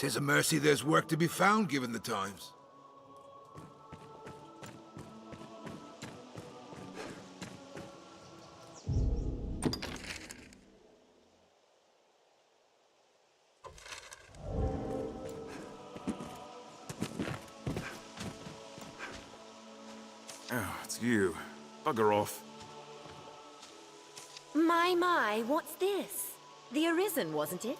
'Tis a mercy there's work to be found, given the times. Oh, it's you. Bugger off. My, what's this? The Arisen, wasn't it?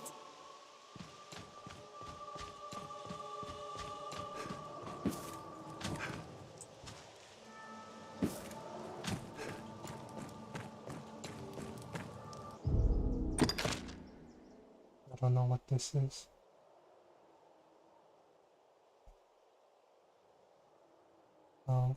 I don't know what this is. Oh.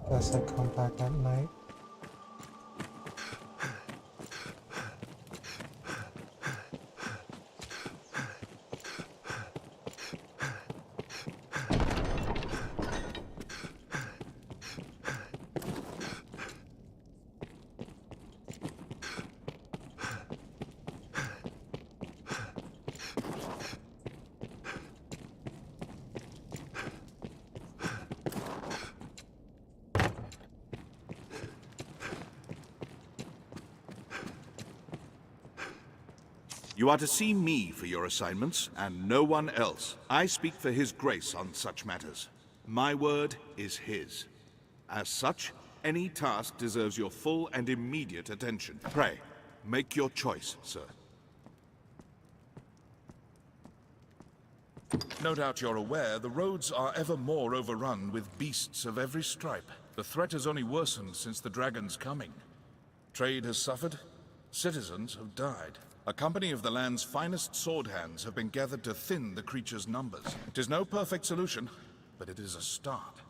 Guess I come back at night. You are to see me for your assignments, and no one else. I speak for His Grace on such matters. My word is His. As such, any task deserves your full and immediate attention. Pray, make your choice, sir. No doubt you're aware, the roads are ever more overrun with beasts of every stripe. The threat has only worsened since the dragon's coming. Trade has suffered, citizens have died. A company of the land's finest sword hands have been gathered to thin the creature's numbers. It is no perfect solution, but it is a start.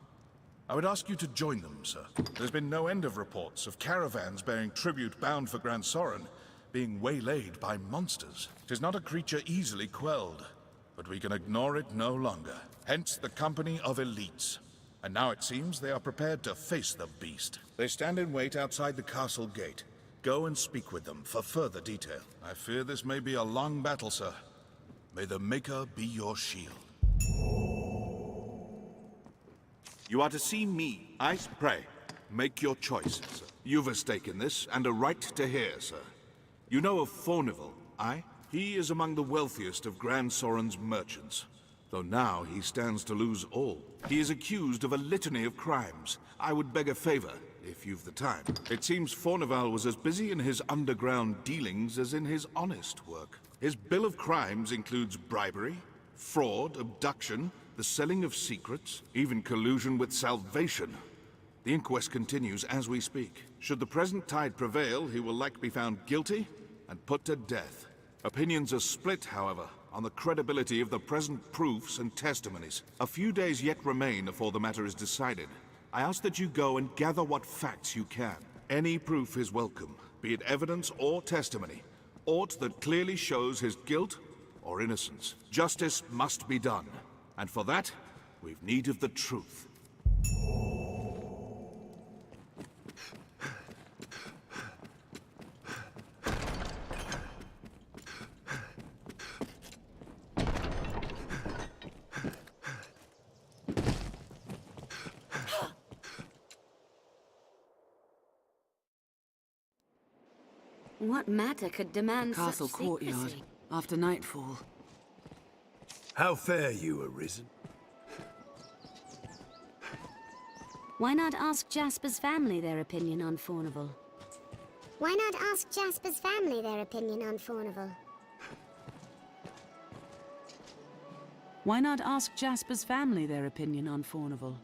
I would ask you to join them, sir. There's been no end of reports of caravans bearing tribute bound for Grand Sorin being waylaid by monsters. It is not a creature easily quelled, but we can ignore it no longer. Hence the company of elites. And now it seems they are prepared to face the beast. They stand in wait outside the castle gate. Go and speak with them for further detail. I fear this may be a long battle, sir. May the Maker be your shield. You are to see me. I pray, make your choice, sir. You've a stake in this, and a right to hear, sir. You know of Fornival, aye? He is among the wealthiest of Grand Sorin's merchants, though now he stands to lose all. He is accused of a litany of crimes. I would beg a favor, if you've the time. It seems Fornival was as busy in his underground dealings as in his honest work. His bill of crimes includes bribery, fraud, abduction, the selling of secrets, even collusion with Salvation. The inquest continues as we speak. Should the present tide prevail, he will likely be found guilty and put to death. Opinions are split, however, on the credibility of the present proofs and testimonies. A few days yet remain before the matter is decided. I ask that you go and gather what facts you can. Any proof is welcome, be it evidence or testimony. Aught that clearly shows his guilt or innocence. Justice must be done, and for that, we've need of the truth. What matter could demand The castle such courtyard, secrecy? after nightfall. How fare you, Arisen? Why not ask Jasper's family their opinion on Fornival? Why not ask Jasper's family their opinion on Fornival? Why not ask Jasper's family their opinion on Fornival?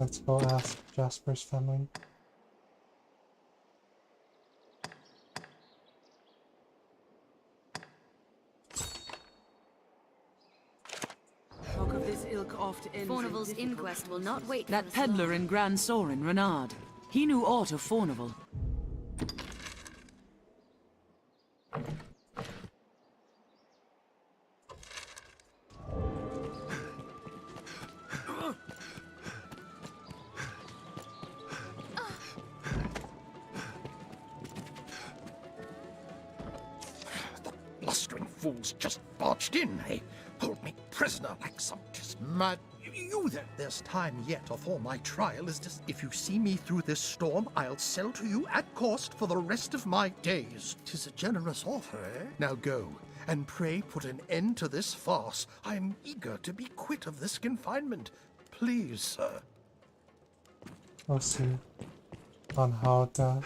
Let's go ask Jasper's family. Talk of this ilk oft ends in Fornival's difficult inquest will not wait for That the peddler slaughter. in Grand Sorin, Renard. He knew aught of Fornival. fools just barged in. They hold me prisoner like some just mad... You there. There's time yet afore my trial is just... If you see me through this storm, I'll sell to you at cost for the rest of my days. 'Tis a generous offer, eh? Now go, and pray put an end to this farce. I'm eager to be quit of this confinement. Please, sir. We'll see on how the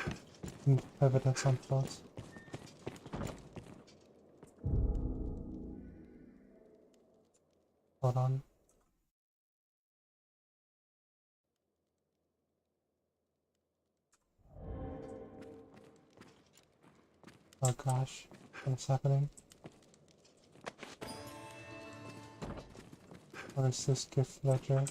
evidence unfolds. Hold on. Oh gosh, what's happening? What is this gift ledger?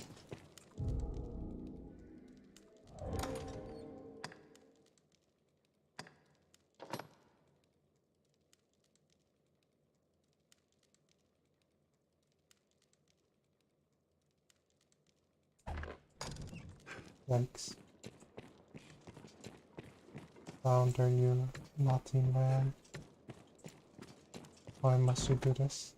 Yikes. Founder, you naughty man. Why must you do this?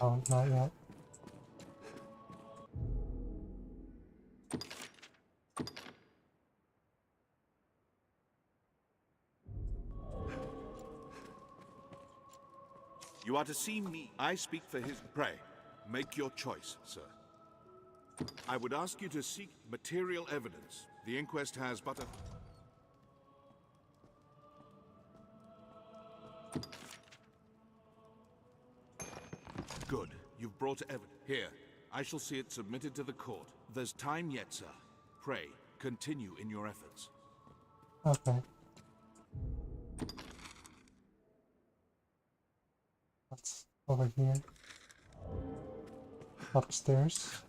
Oh, not yet. You are to see me. I speak for his... Pray, make your choice, sir. I would ask you to seek material evidence. The inquest has but a... Good. You've brought evidence. Here, I shall see it submitted to the court. There's time yet, sir. Pray, continue in your efforts. Okay. What's over here? Upstairs.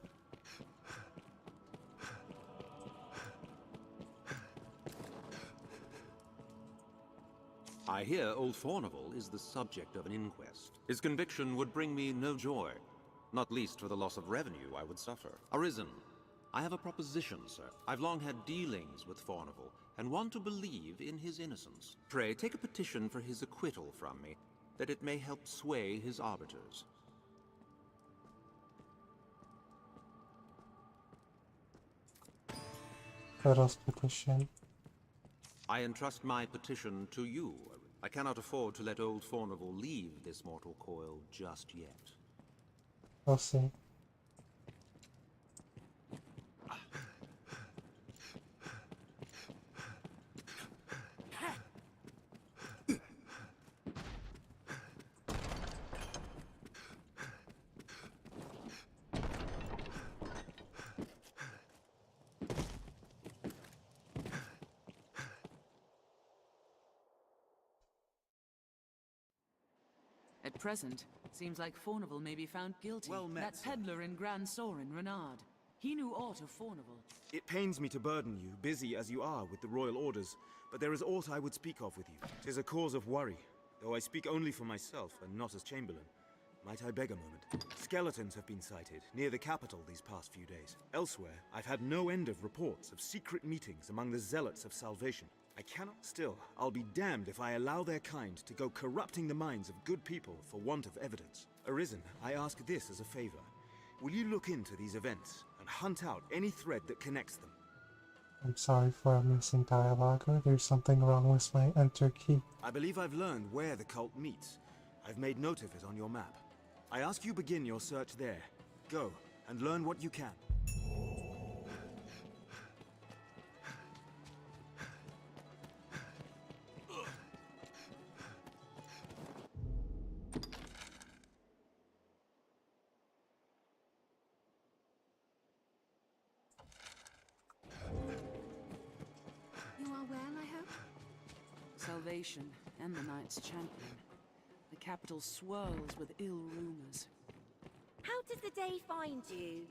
I hear old Fornival is the subject of an inquest. His conviction would bring me no joy, not least for the loss of revenue I would suffer. Arisen, I have a proposition, sir. I've long had dealings with Fornival, and want to believe in his innocence. Pray, take a petition for his acquittal from me, that it may help sway his arbiters. Federal's petition. I entrust my petition to you. I cannot afford to let old Fornival leave this mortal coil just yet. We'll see. At present, seems like Fornival may be found guilty. Well met, That peddler in Grand Sorin, Renard. He knew aught of Fornival. It pains me to burden you, busy as you are with the royal orders, but there is aught I would speak of with you. 'Tis a cause of worry, though I speak only for myself and not as Chamberlain. Might I beg a moment? Skeletons have been sighted near the capital these past few days. Elsewhere, I've had no end of reports of secret meetings among the zealots of salvation. I cannot still. I'll be damned if I allow their kind to go corrupting the minds of good people for want of evidence. Arisen, I ask this as a favor. Will you look into these events and hunt out any thread that connects them? I'm sorry for a missing dialogue, or there's something wrong with my enter key. I believe I've learned where the cult meets. I've made note of it on your map. I ask you begin your search there. Go, and learn what you can. You are well, I hope? Salvation and the Knight's Champion. The capital swirls with ill rumors. How did the day find you?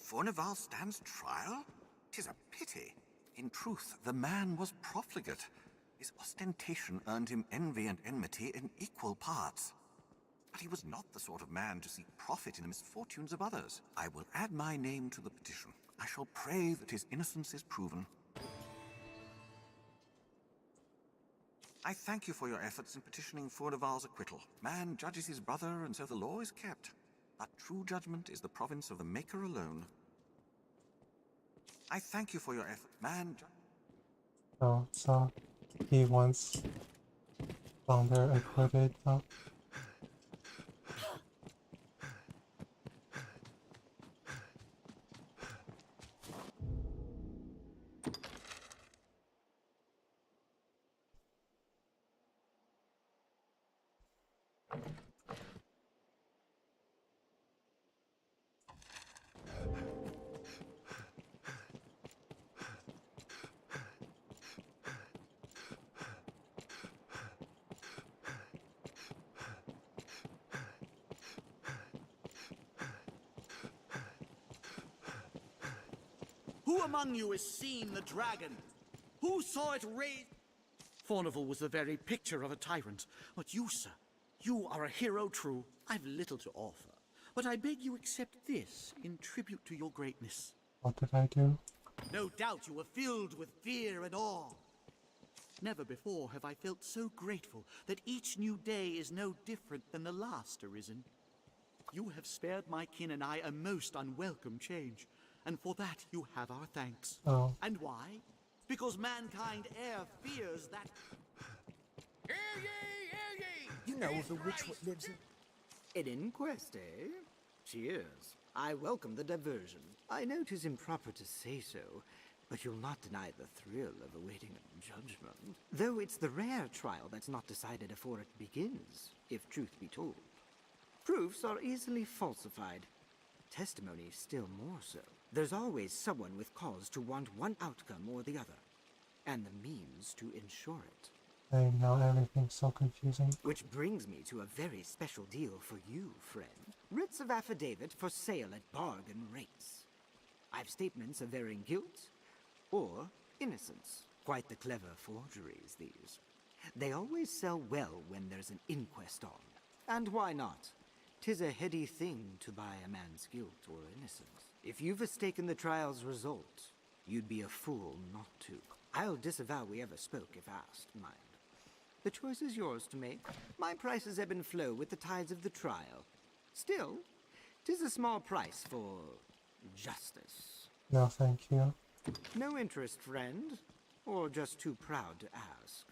Fornival stands trial? 'Tis a pity. In truth, the man was profligate. His ostentation earned him envy and enmity in equal parts. But he was not the sort of man to seek profit in the misfortunes of others. I will add my name to the petition. I shall pray that his innocence is proven. I thank you for your efforts in petitioning Fornival's acquittal. Man judges his brother, and so the law is kept. But true judgment is the province of the Maker alone. I thank you for your effort. Oh, so he once founder acquitted. Oh. Who among you has seen the dragon? Who saw it raise? Fornival was the very picture of a tyrant. But you, sir, you are a hero true. I've little to offer, but I beg you accept this in tribute to your greatness. What did I do? No doubt you were filled with fear and awe. Never before have I felt so grateful that each new day is no different than the last, Arisen. You have spared my kin and I a most unwelcome change, and for that you have our thanks. Oh. And why? Because mankind e'er fears that... Hear ye, hear ye! You know of the witch what lives in... An inquest, eh? Cheers. I welcome the diversion. I know 'tis improper to say so, but you'll not deny the thrill of awaiting a judgment. Though it's the rare trial that's not decided afore it begins, if truth be told. Proofs are easily falsified. Testimony still more so. There's always someone with cause to want one outcome or the other, and the means to ensure it. And now everything's so confusing. Which brings me to a very special deal for you, friend. Writs of affidavit for sale at bargain rates. I've statements of varying guilt or innocence. Quite the clever forgeries, these. They always sell well when there's an inquest on. And why not? 'Tis a heady thing to buy a man's guilt or innocence. If you've mistaken the trial's result, you'd be a fool not to. I'll disavow we ever spoke if asked, mind. The choice is yours to make. My prices ebb and flow with the tides of the trial. Still, 'tis a small price for justice. No, thank you. No interest, friend? Or just too proud to ask?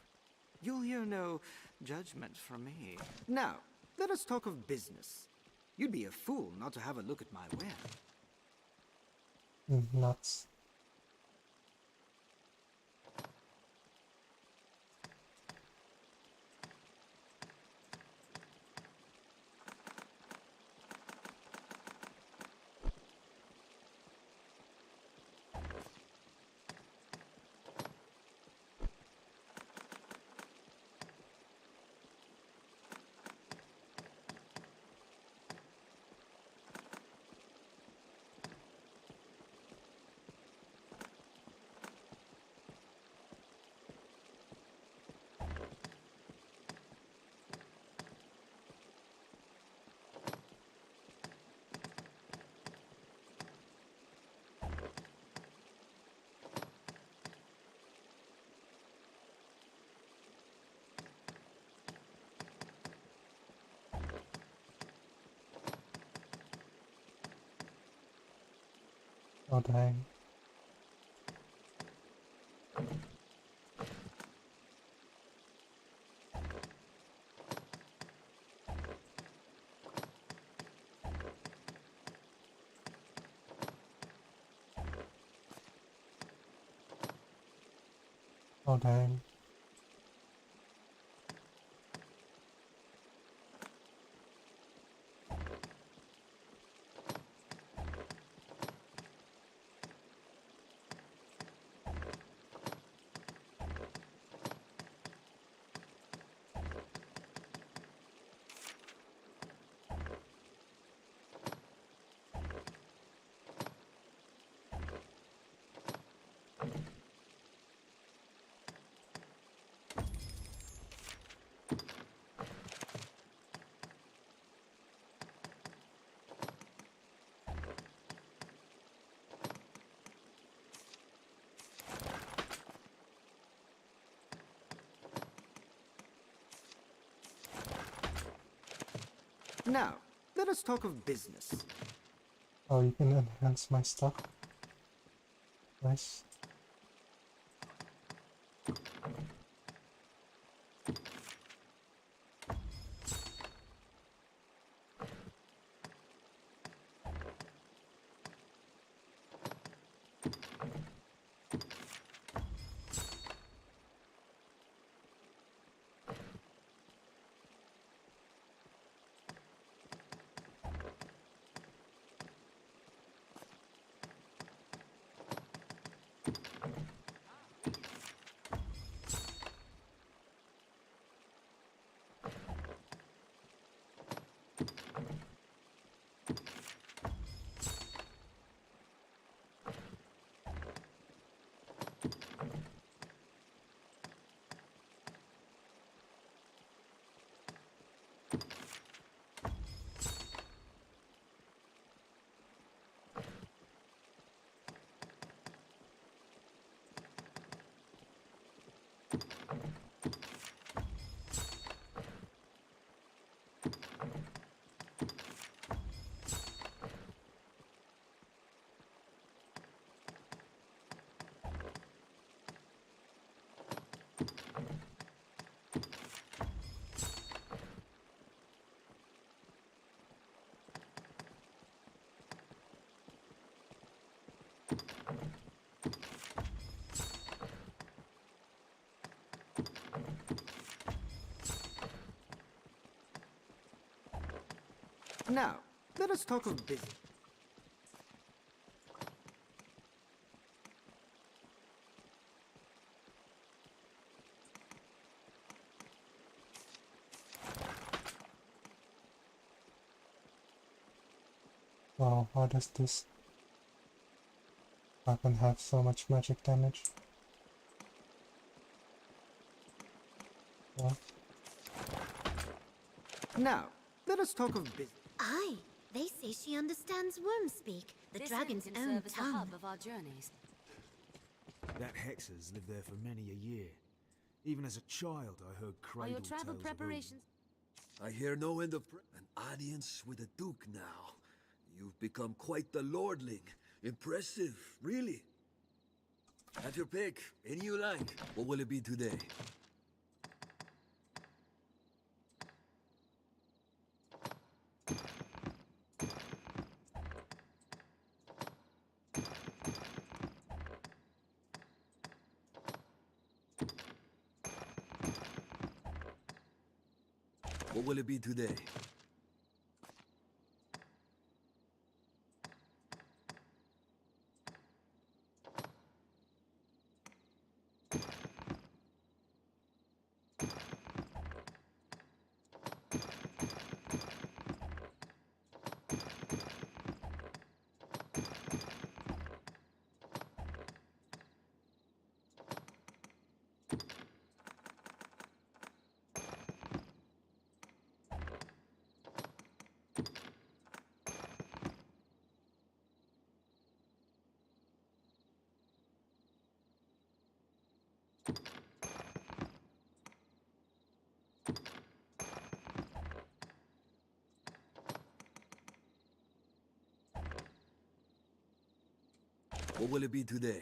You'll hear no judgment from me. Now, let us talk of business. You'd be a fool not to have a look at my ware. Nuts. Oh, dang. Oh, dang. Now, let us talk of business. Oh, you can enhance my stuff. Nice. Now, let us talk of business. Wow, how does this weapon have so much magic damage? What? Now, let us talk of business. Aye, they say she understands worm speak, the dragon's inn can own serve as the tongue. hub of our journeys. That Hexer's lived there for many a year. Even as a child, I heard Are cradle your travel tales of preparations? I hear no end of an audience with a duke now. You've become quite the lordling. Impressive, really. Have your pick, any you like. What will it be today? What will it be today? What will it be today?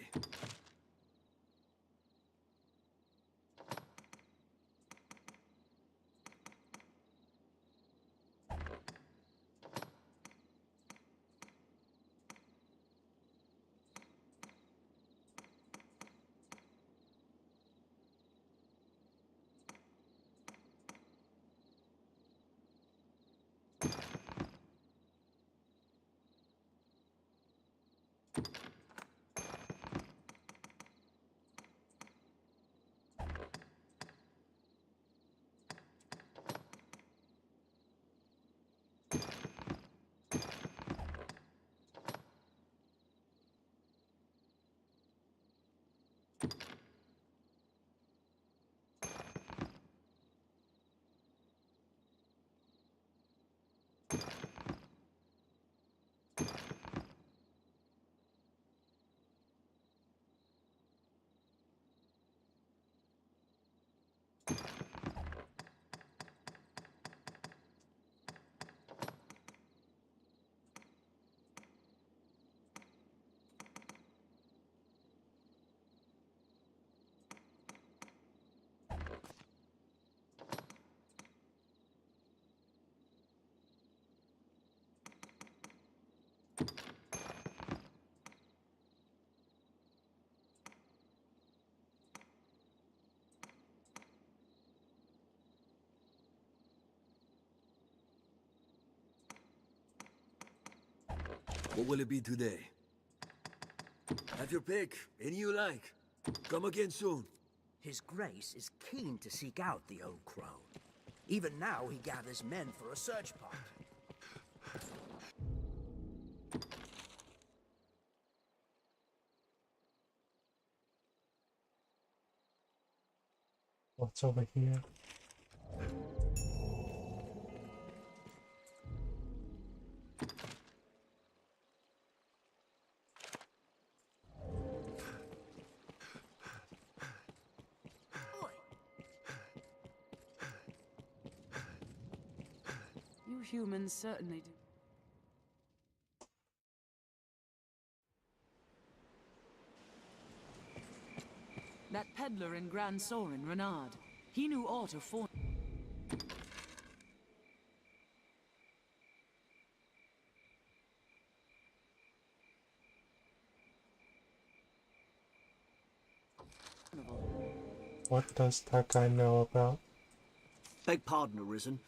What will it be today? Have your pick. Any you like. Come again soon. His Grace is keen to seek out the old crone. Even now he gathers men for a search party. What's over here? You humans certainly do. That peddler in Grand Sorin, Renard. He knew aught of faun. What does that guy know about? Beg pardon, Arisen.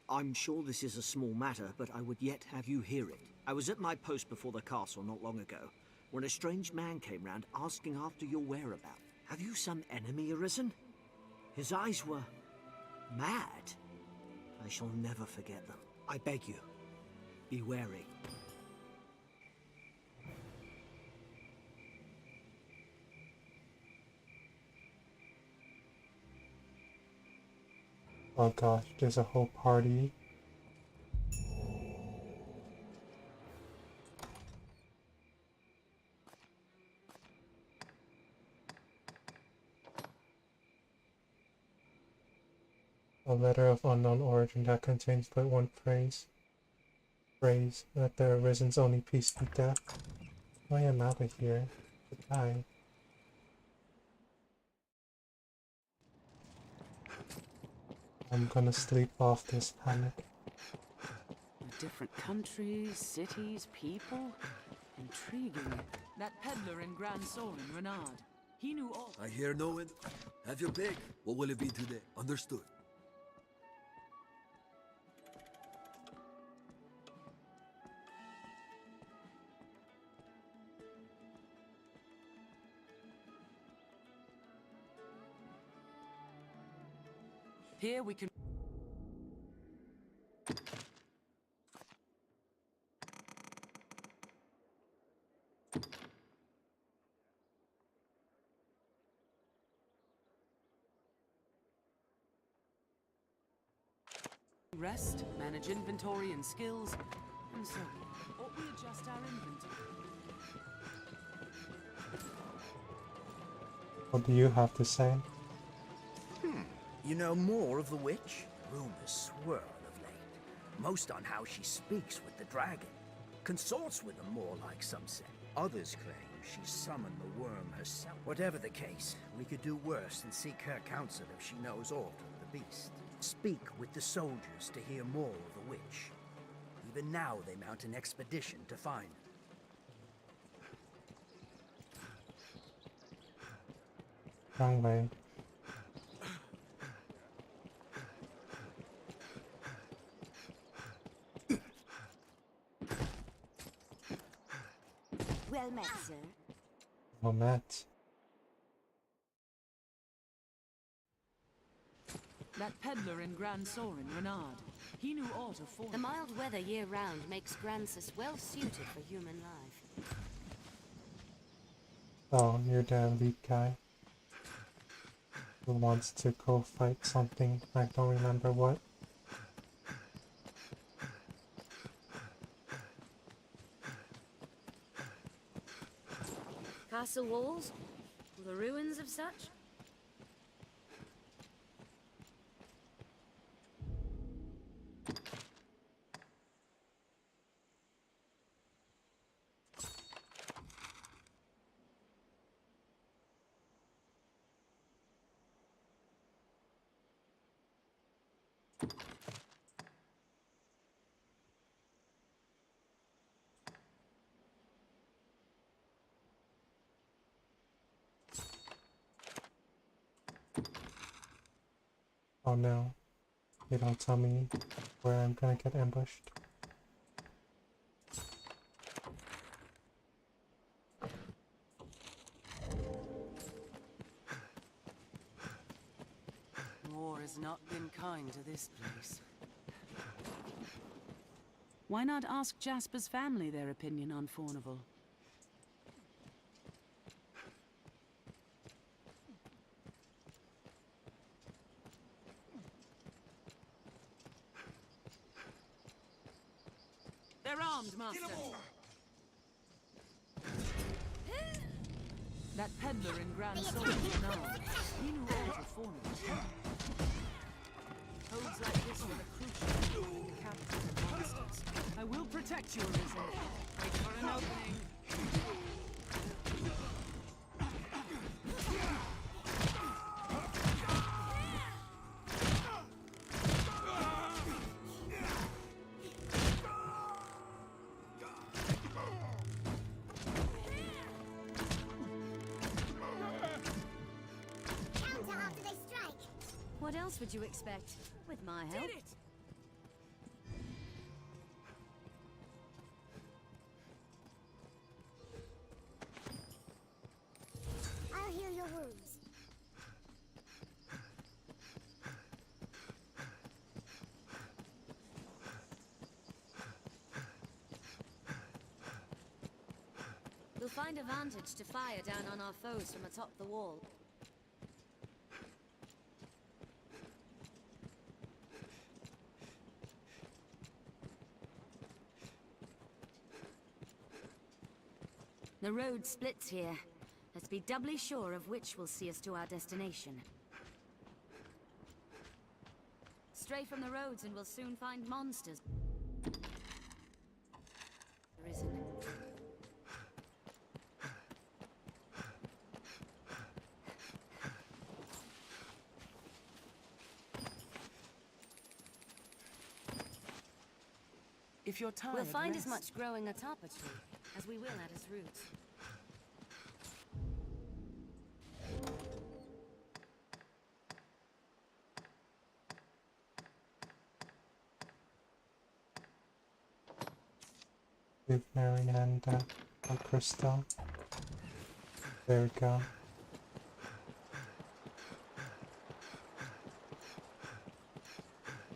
I'm sure this is a small matter, but I would yet have you hear it. I was at my post before the castle not long ago, when a strange man came round asking after your whereabouts. Have you some enemy, Arisen? His eyes were mad. I shall never forget them. I beg you, be wary. Oh gosh, there's a whole party. A letter of unknown origin that contains but one phrase. Let the Arisen's only peace be death. I am out of here. Goodbye. I'm gonna sleep off this panic. Different countries, cities, people. Intriguing. That peddler in Grand Sorin, Renard. He knew all. I hear no one. Have your pick. What will it be today? Understood. Here we can. Rest, manage inventory and skills, and so on. Or we adjust our inventory. What do you have to say? You know more of the witch? Rumors swirl of late. Most on how she speaks with the dragon. Consorts with them more, like some say. Others claim she summoned the worm herself. Whatever the case, we could do worse than seek her counsel if she knows aught of the beast. Speak with the soldiers to hear more of the witch. Even now they mount an expedition to find her. Wrong way. Well met, sir. Well met. That peddler in Grand Sorin, Renard. He knew aught of faun. The mild weather year-round makes Grancis well suited for human life. Oh, you're the elite guy who wants to go fight something. I don't remember what. Castle walls? Or the ruins of such? Oh no. You don't tell me where I'm gonna get ambushed. has not been kind to this place. Why not ask Jasper's family their opinion on Fornival? They're armed, Master. That peddler in Grand Soul is armed. He knew all of Fornival. Codes like this are crucial in the captures of monsters. I will protect you, Arisen. Wait for an opening. What else would you expect? With my help? Did it! I'll heal your wounds. We'll find a vantage to fire down on our foes from atop the wall. The road splits here. Let's be doubly sure of which will see us to our destination. Stray from the roads and we'll soon find monsters. Arisen. If you're tired, we'll find rest. as much growing atop a tree as we will at its roots. With Mary and Crystal. There we go.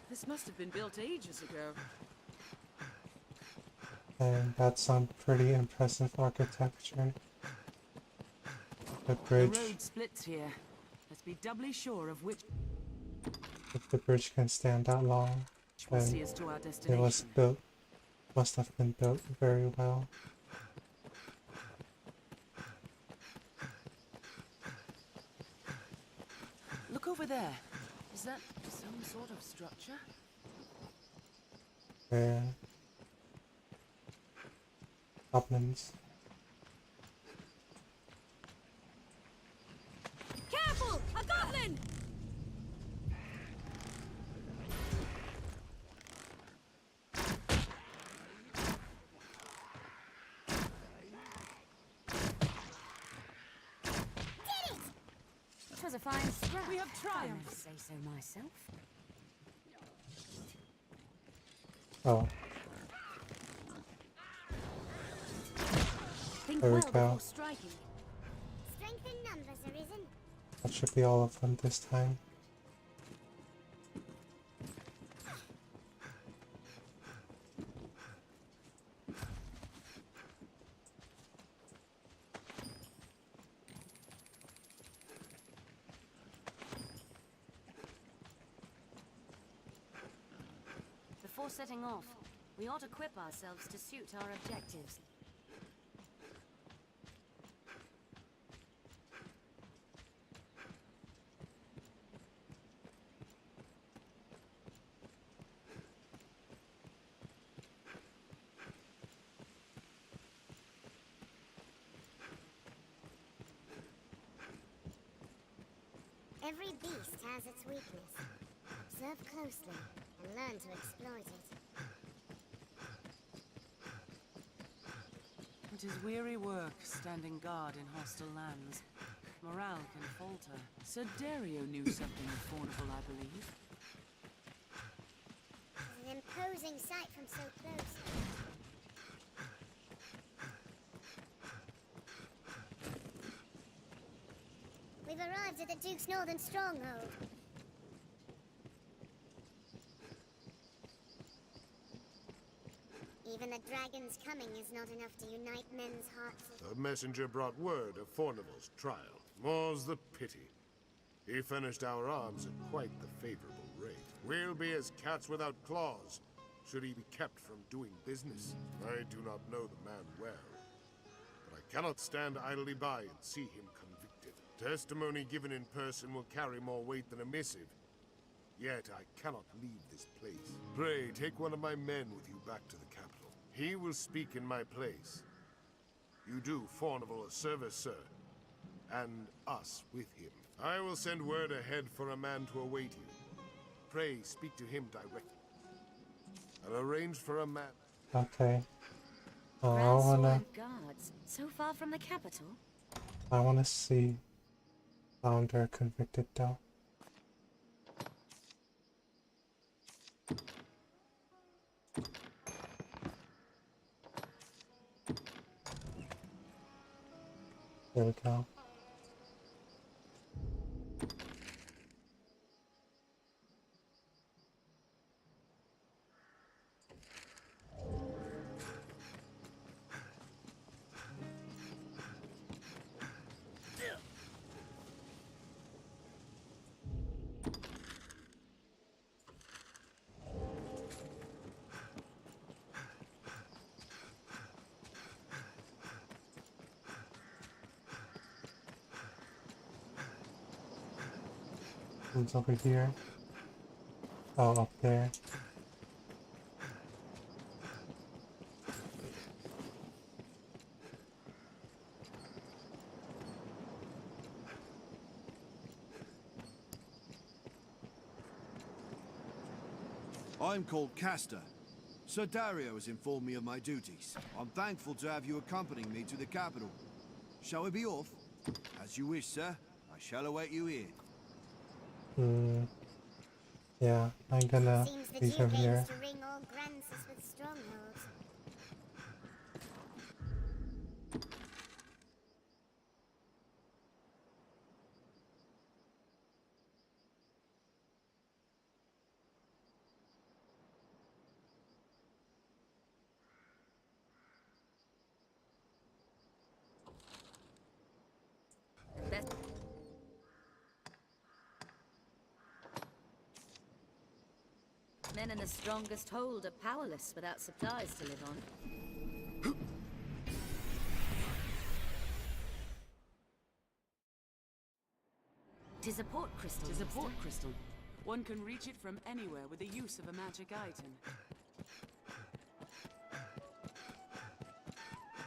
This must have been built ages ago. And that's some pretty impressive architecture. The bridge. The road splits here. Let's be doubly sure of which. If the bridge can stand that long, will then see us to our it destination. must have been built very well. Look over there. Is that some sort of structure? Where goblins. Careful! A goblin! It was a fine scrap. We have I triumphed. must say so myself. Oh, Think there we well go. before striking. Strength in numbers, Arisen. That should be all of them this time. Before setting off, we ought to equip ourselves to suit our objectives. Every beast has its weakness. Observe closely and learn to exploit it. It is weary work standing guard in hostile lands. Morale can falter. Sir Dario knew something of Fornival, I believe. It's an imposing sight from so close. We've arrived at the Duke's northern stronghold. dragon's coming is not enough to unite men's hearts. The messenger brought word of Fornival's trial. More's the pity. He furnished our arms at quite the favorable rate. We'll be as cats without claws, should he be kept from doing business. I do not know the man well, but I cannot stand idly by and see him convicted. Testimony given in person will carry more weight than a missive. Yet I cannot leave this place. Pray, take one of my men with you back to the capital. He will speak in my place. You do Fornival a service, sir, and us with him. I will send word ahead for a man to await you. Pray, speak to him directly. I'll arrange for a man. Okay. I Grand wanna. guards, so far from the capital. I wanna see Founder convicted though. There we go. Who's over here? Oh, up there. I'm called Castor. Sir Dario has informed me of my duties. I'm thankful to have you accompanying me to the capital. Shall we be off? As you wish, sir. I shall await you here. Yeah, I'm gonna leave him here. To ring all Grances with Stronghold. Men in the strongest hold are powerless without supplies to live on. Tis a port crystal. Tis a port crystal. One can reach it from anywhere with the use of a magic item.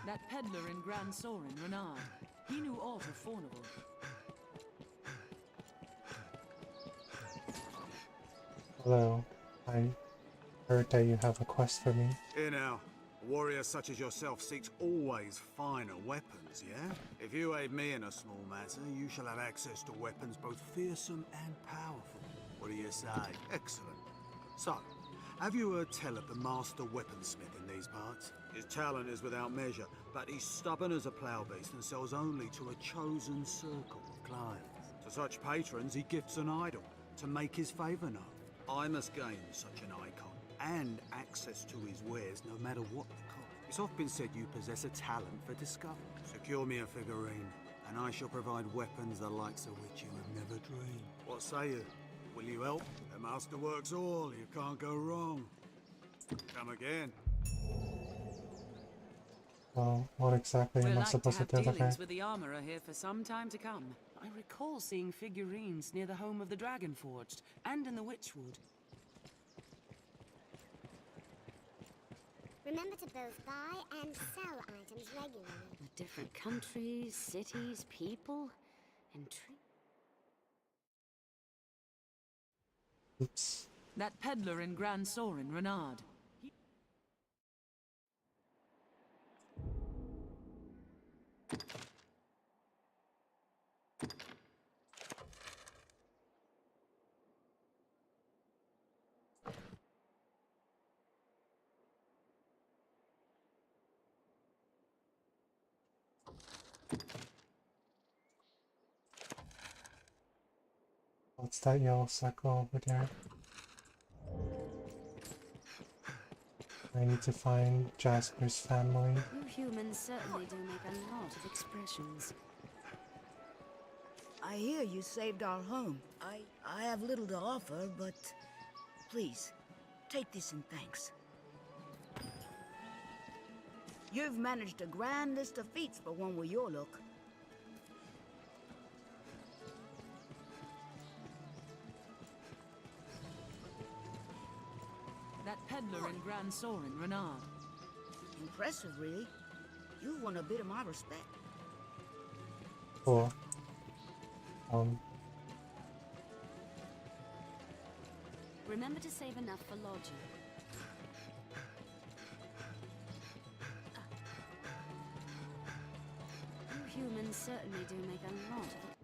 That peddler in Grand Sorin, Renard. He knew aught of Fornival. Hello. I heard that you have a quest for me. Here now, a warrior such as yourself seeks always finer weapons, yeah? If you aid me in a small matter, you shall have access to weapons both fearsome and powerful. What do you say? Excellent. So, have you heard tell of the master weaponsmith in these parts? His talent is without measure, but he's stubborn as a plough beast and sells only to a chosen circle of clients. To such patrons, he gifts an idol to make his favour known. I must gain such an icon and access to his wares no matter what the cost. It's often been said you possess a talent for discovery. Secure me a figurine, and I shall provide weapons the likes of which you have never dreamed. What say you? Will you help? The master works all, you can't go wrong. Come again. Well, what exactly am I supposed to do with her? Dealings with the armorer here for some time to come. I recall seeing figurines near the home of the Dragon Forged, and in the Witchwood. Remember to both buy and sell items regularly. The different countries, cities, people, and Oops. That peddler in Grand Sorin, Renard. What's that yellow circle over there? I need to find Jasper's family. You humans certainly do make a lot of expressions. I hear you saved our home. I have little to offer, but please, take this in thanks. You've managed a grand list of feats for one with your look. That peddler in Grand Sorin, Renard. Impressive, really. You've won a bit of my respect. Cool. Remember to save enough for lodging. You humans certainly do make a lot of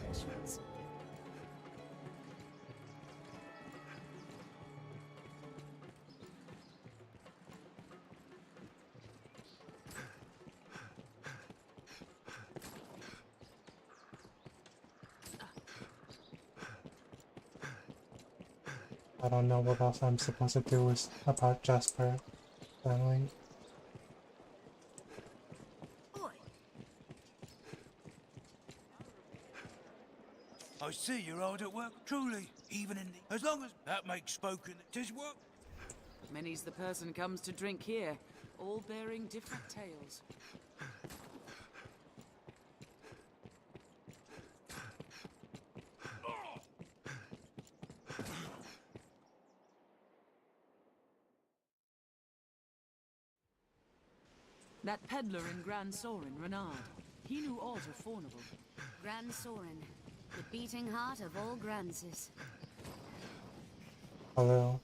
expressions. I don't know what else I'm supposed to do with about Jasper family. I see you're hard at work, truly, even in the... As long as that makes spoken, 'tis work. Many's the person comes to drink here, all bearing different tales. That peddler in Grand Sorin, Renard. He knew all to Fornival. Grand Sorin, the beating heart of all Granses. Hello.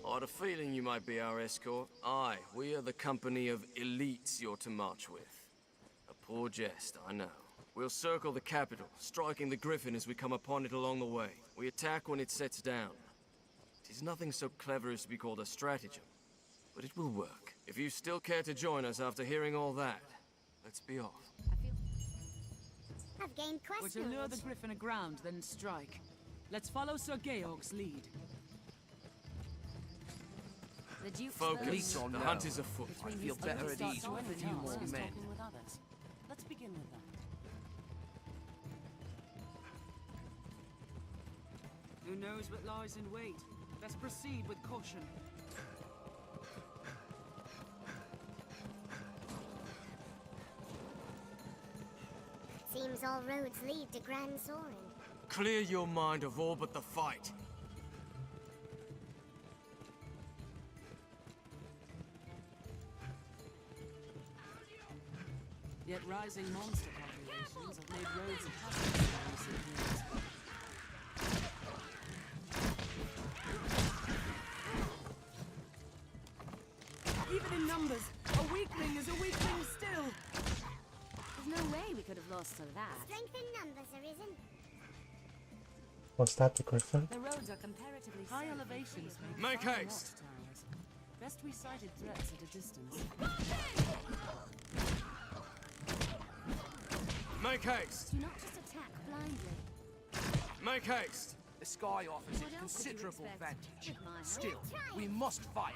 I had a feeling you might be our escort. Aye, we are the company of elites you're to march with. A poor jest, I know. We'll circle the capital, striking the Griffin as we come upon it along the way. We attack when it sets down. 'Tis nothing so clever as to be called a stratagem, but it will work. If you still care to join us after hearing all that, let's be off. I've gained We're quest to lure the knowledge. Griffin aground, then strike. Let's follow Sir Georg's lead. The Duke's Focus. bones. The hunt is afoot. I feel better at ease with a few more men. Let's begin with that. Who knows what lies in wait? Let's proceed with caution. Seems all roads lead to Grand Sorin. Clear your mind of all but the fight. Yet rising monster populations have made roads impossible in recent years. Even in numbers, a weakling is a weakling still. There's no way we could have lost to that. Strength in numbers, Arisen. Was that the Griffin? The roads are comparatively High safe. elevations Make far haste. watchtowers. Best we sighted threats at a distance. Make haste. Do not just attack blindly. Make haste. The sky offers What it else would you considerable expect advantage. with my help? Still, we must fight.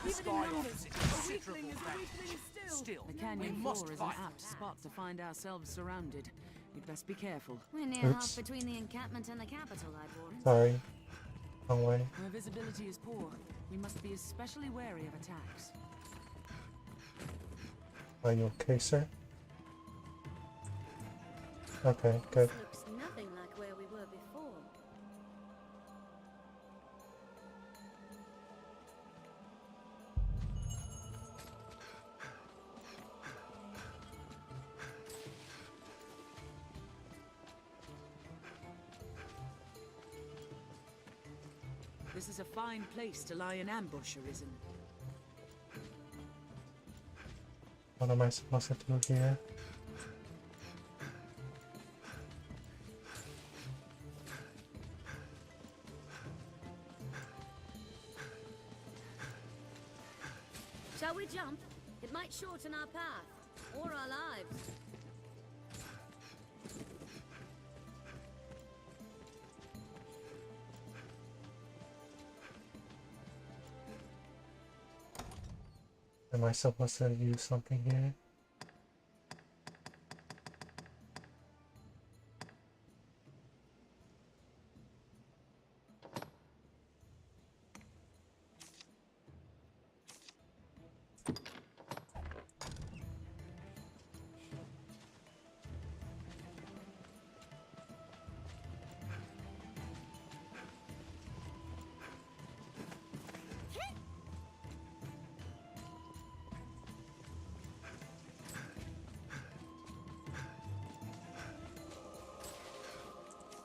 The Even sky in numbers, offers it a considerable weakling is a advantage. weakling still. Still, The we canyon must floor is fight. an apt spot to find ourselves surrounded. We'd best be careful. We're near Oops. half between the encampment and the capital, I'd warn. Sorry. Wrong way. Where visibility is poor, we must be especially wary of attacks. Are you okay, sir? Okay, good. Looks nothing like where we were before. This is a fine place to lie in ambush, Arisen. What am I supposed to do here? Shall we jump? It might shorten our path, or our lives. Am I supposed to use something here?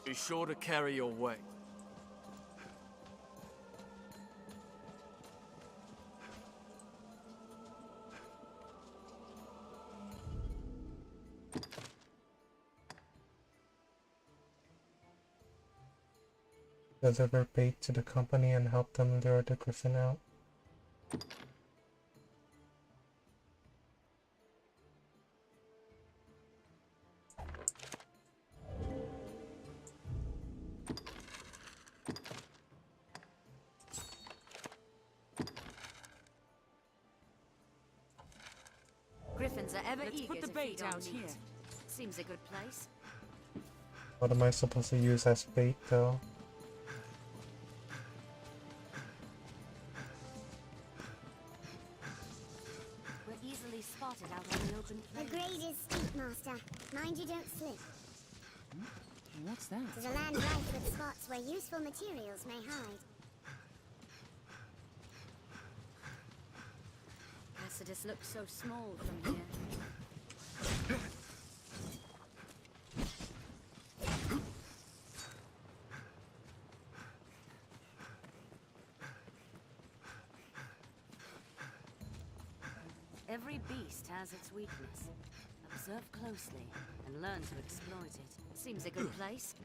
Be sure to carry your weight. Deliver bait to the company and help them lure the griffin out. Griffins are ever Let's eager put the to bait feed on out meat. here. Seems a good place. What am I supposed to use as bait though? We're easily spotted out on the open The plains. grade is steep, Master. Mind you don't slip. What's that? There's a land rife with spots where useful materials may hide. Placidus looks so small from here. Every beast has its weakness. Observe closely and learn to exploit it. Seems a good place.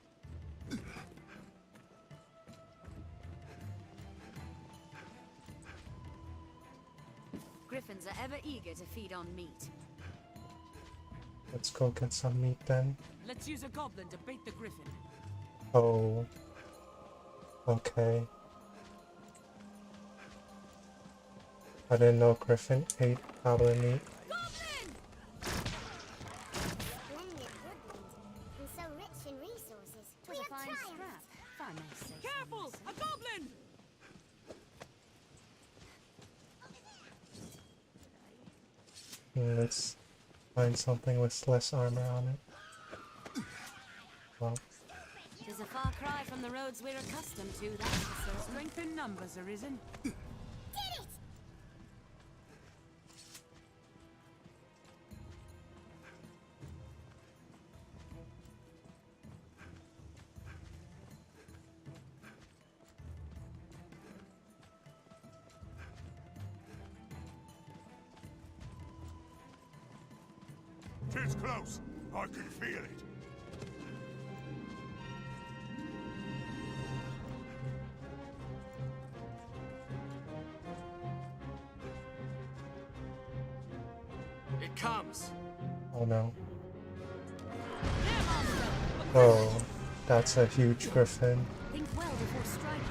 Griffins are ever eager to feed on meat. Let's go get some meat then. Let's use a goblin to bait the griffin. Oh. Okay. I didn't know griffin ate powder meat. Splendid woodland, and so rich in resources. We have fine triumphed. scrap, if I may say so Careful! myself. A goblin! Let's find something with less armor on it. Well, There's a far cry from the roads we're accustomed to, that's for certain. Strength in numbers, Arisen. Did it! Tis close. I can feel it. It comes. oh no. Oh, that's a huge griffin. Think well before striking.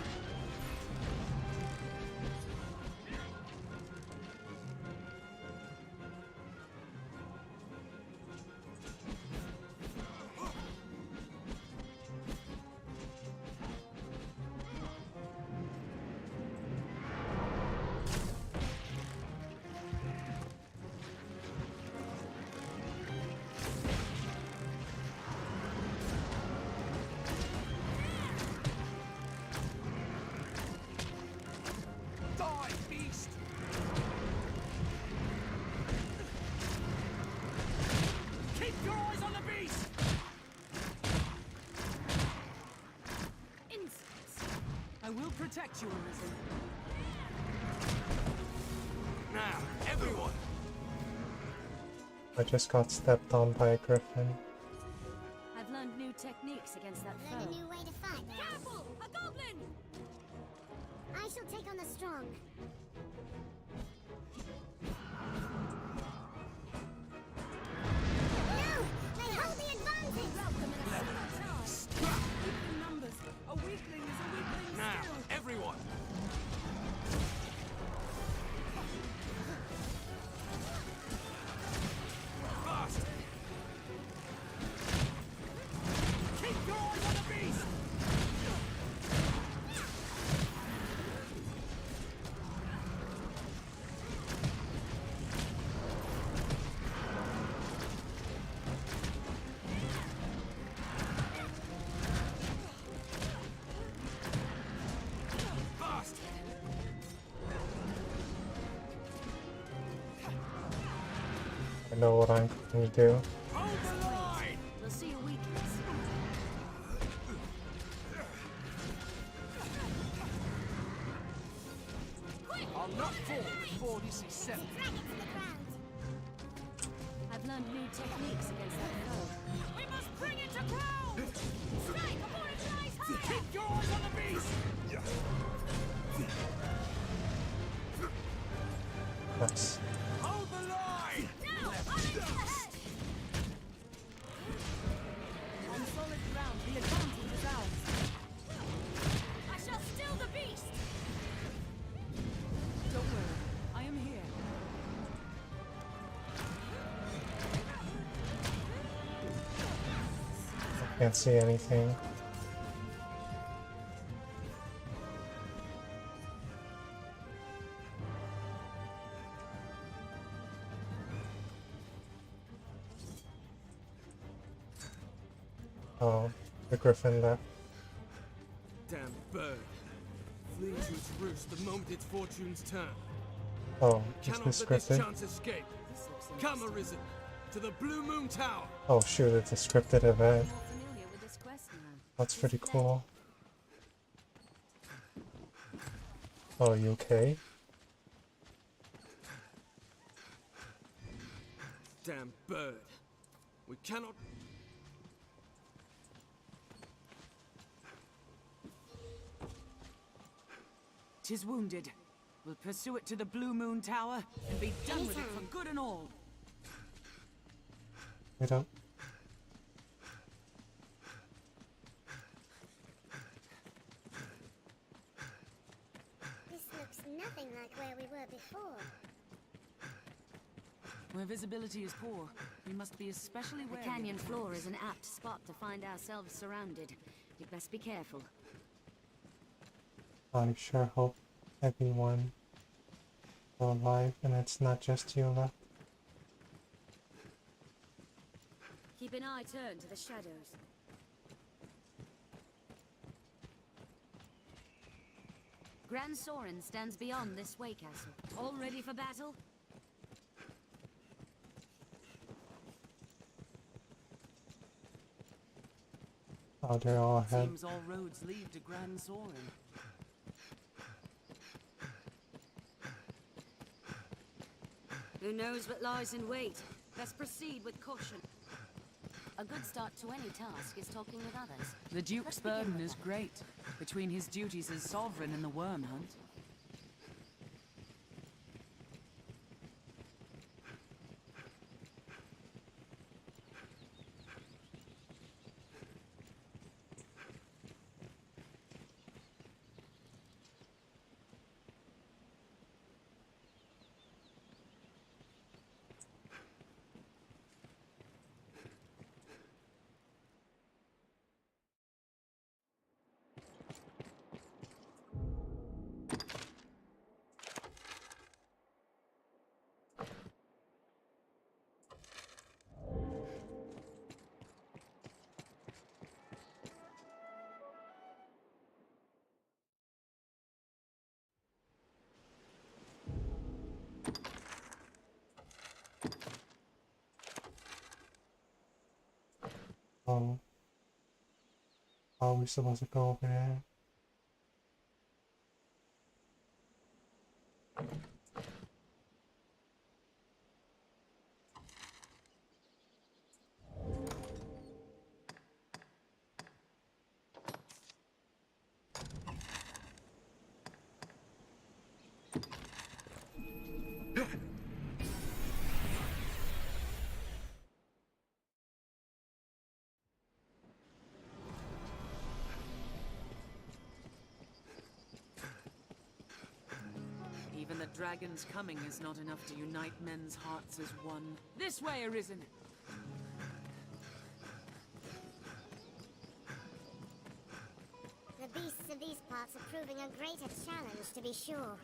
Die, beast! Keep your eyes on the beast! Insolence. I will protect you, Arisen. Now, everyone! I just got stepped on by a griffin. I've learned new techniques against that Learn a foe. new way to fight now. Careful! A goblin! I shall take on the strong. everyone! Fast! Keep your eyes on the beast! I know what I'm going to do. We'll see your weakness. I'll not fall before this is settled. I've learned new techniques against that foe. We must bring it to ground! Strike before it flies high! Keep your eyes on the beast! Yes. Hold the line! Now, on into the head! On solid ground, the advantage is ours. I shall still the beast! Don't worry, I am here. I can't see anything. Oh, the griffin left. Damn bird. Flee to its roost the moment its fortunes turn. Oh, is Cannot this let this scripted? chance escape. Come, Arisen, to the Blue Moon Tower. Oh shoot, it's a scripted event. More familiar with this quest now. That's pretty cool. Oh, you okay? Damn bird. We cannot... Tis wounded. We'll pursue it to the Blue Moon Tower and be done with it for good and all. Wait up. This looks nothing like where we were before. Where visibility is poor, we must be especially The wary. canyon floor is an apt spot to find ourselves surrounded. You'd best be careful. I sure hope everyone is alive and it's not just you left. Keep an eye turned to the shadows. Grand Sorin stands beyond this way castle. All ready for battle? Oh, they're all ahead. Seems all roads lead to Grand Sorin. Who knows what lies in wait? Best proceed with caution. A good start to any task is talking with others. The Duke's burden is great, between his duties as sovereign and the worm hunt. Oh. Are we supposed to go over there? Even the dragon's coming is not enough to unite men's hearts as one. This way, Arisen! The beasts of these parts are proving a greater challenge, to be sure.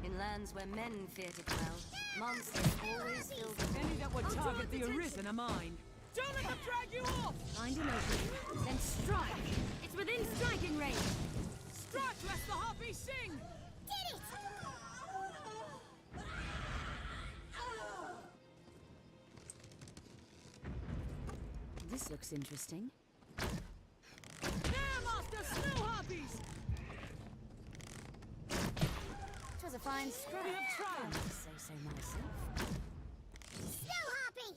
In lands where men fear to dwell, monsters always fill the... Any that would target the Arisen are mine. Don't let them drag you off! Find an opening, then strike! It's within striking range! Strike lest the harpy sing! Did it! This looks interesting. There, Master Snow Harpies! It was a fine scrap. We have tried. I must say so myself. Snow Harpy!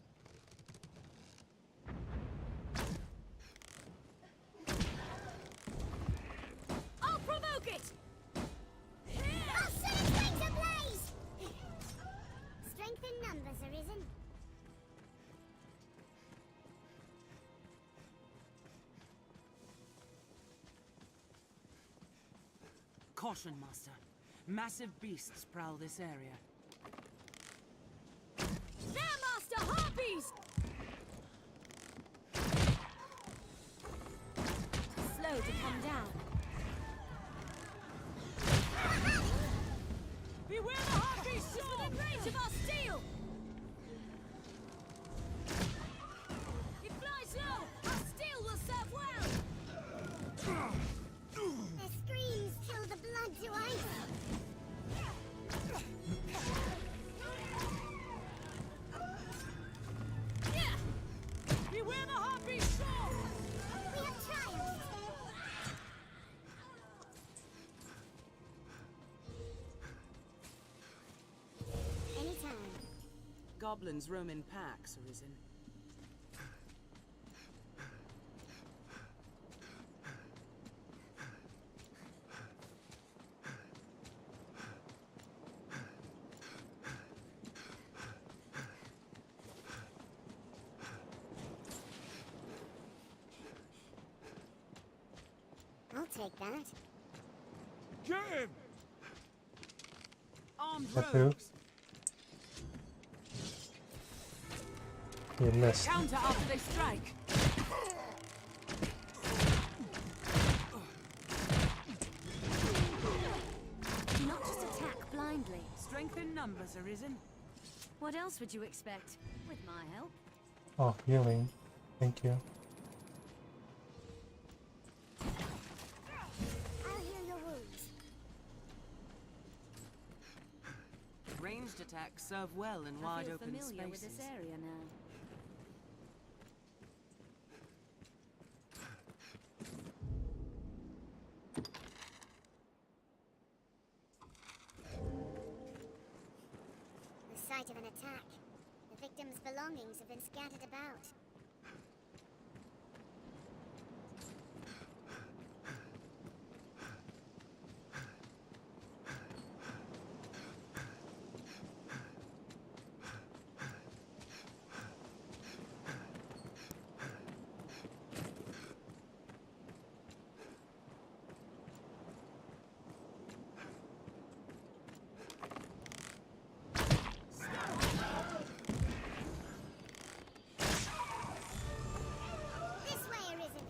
I'll provoke it! I'll set its wings ablaze! Strength in numbers, Arisen. Caution, Master. Massive beasts prowl this area. There, Master Harpies! Slow to come down. Beware the harpy's sword! Within range of our steel! It flies low! Our steel will serve well! Their screams chill the blood to ice. Beware the harpy's sword! We have triumphed! Anytime. Goblins roam in packs, Arisen. I'll take that. Get him! Armed That's rogues! who? You missed. Counter after they strike! Do not just attack blindly. Strength in numbers, Arisen. What else would you expect? With my help? Oh, healing. Thank you. I'll heal your wounds. Ranged attacks serve well in I wide feel open familiar with spaces. this area now. The site of an attack. The victim's belongings have been scattered about. This way, Arisen.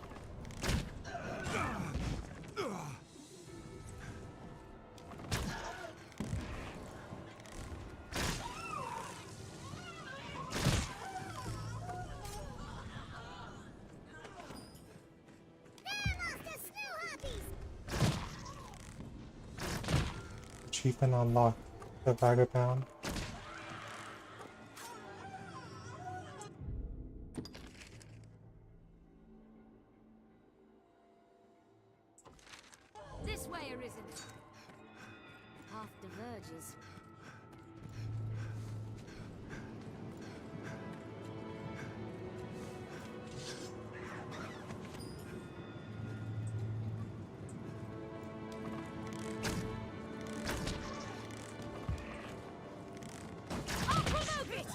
There, Master Snow Harpies! Achievement unlocked. The Vagabond. This way, Arisen. Path diverges. I'll provoke it!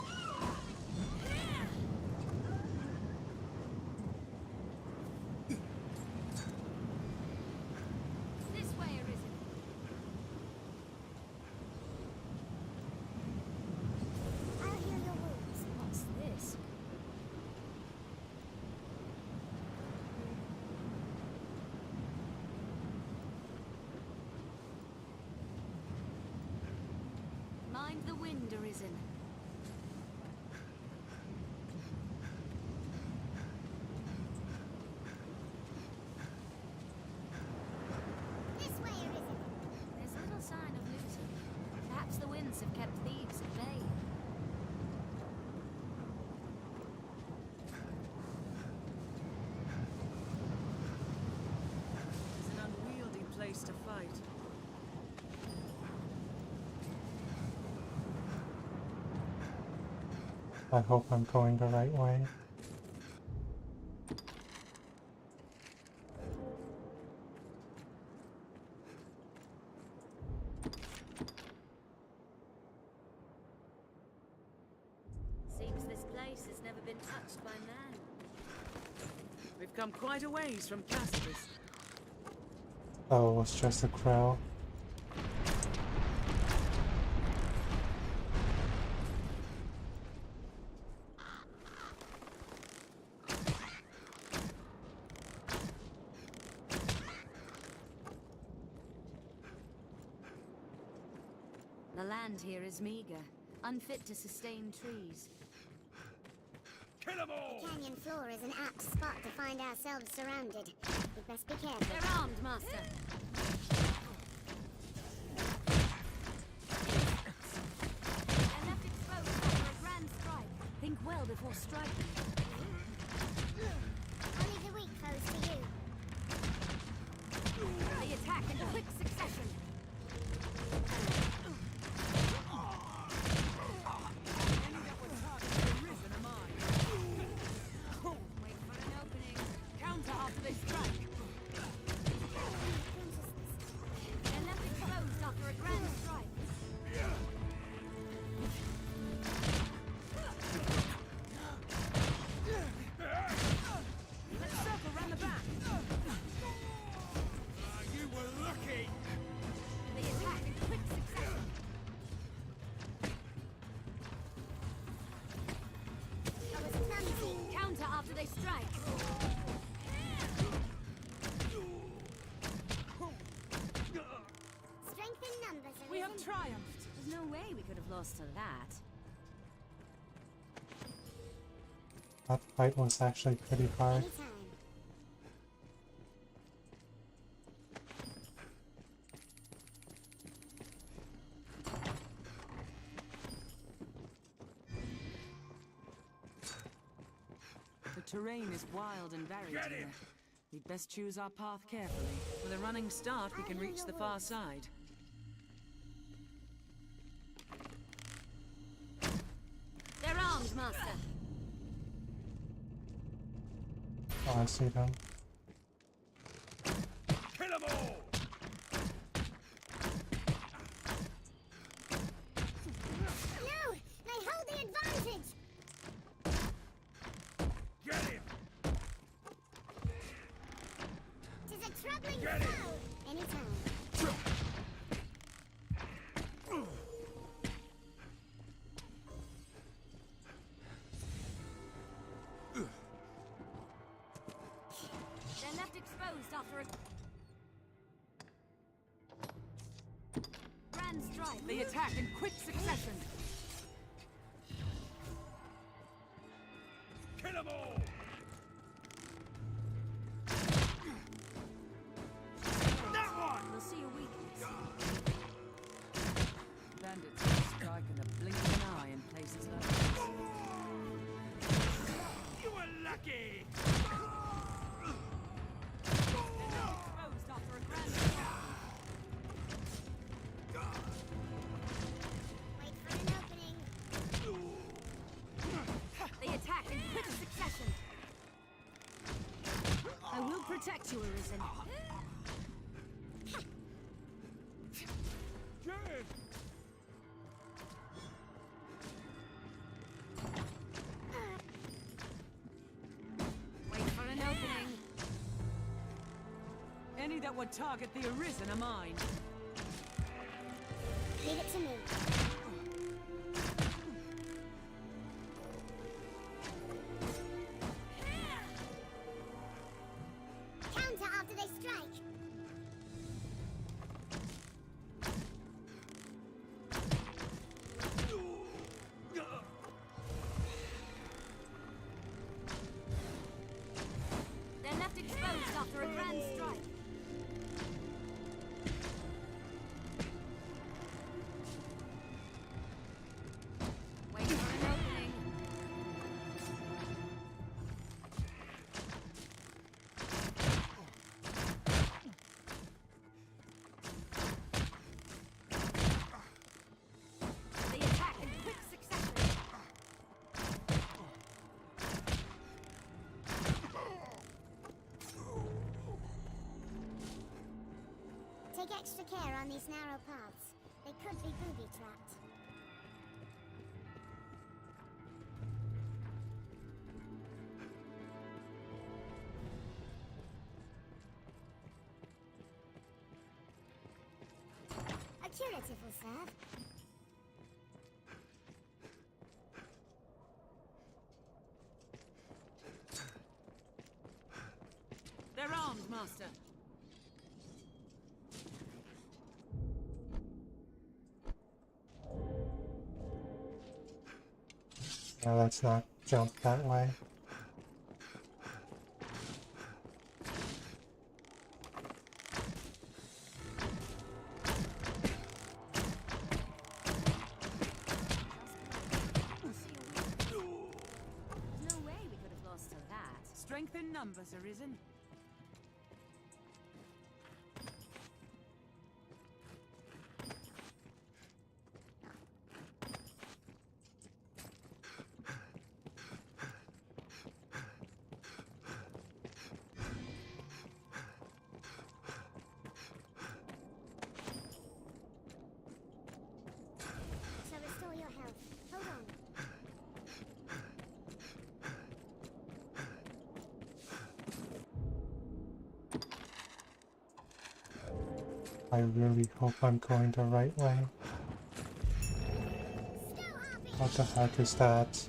find Arisen. This way, Arisen. There's little sign of looting. Perhaps the winds have kept thieves at bay. It's an unwieldy place to fight. I hope I'm going the right way. Seems this place has never been touched by man. We've come quite a ways from Casper's. Oh, it was just a crow. The land here is meager, unfit to sustain trees. The canyon floor is an apt spot to find ourselves surrounded. We best be careful. They're armed, Master. They're left exposed after a grand strike. Think well before striking. Only the weak foes for you. They attack in quick succession. After they strike. Strength in numbers, Arisen. We have triumphed. There's no way we could have lost to that. That fight was actually pretty hard. Anytime. The terrain is wild and varied here. We'd best choose our path carefully. With a running start, we can reach the far side. They're armed, Master. Oh, I see them. Kill them all! No! They hold the advantage! Get him! Tis a troubling Get him! foe! Anytime. They're left exposed after a grand strike. They attack in quick succession. Kill them all! That one! We'll see your weakness. Bandits can strike in the blink of an eye in places like this. You were lucky! Exposed after a grand strike. Wait for an opening. They attack in quick succession. I will protect you, Arisen. Good! Wait for an opening. Any that would target the Arisen are mine. Leave it to me. Counter after they strike. on these narrow paths. They could be booby-trapped. A curative will serve. They're armed, Master. Now let's not jump that way. No way we could have lost to that. Strength in numbers, Arisen. Shall restore your health. Hold on. I really hope I'm going the right way. What the heck is that? It's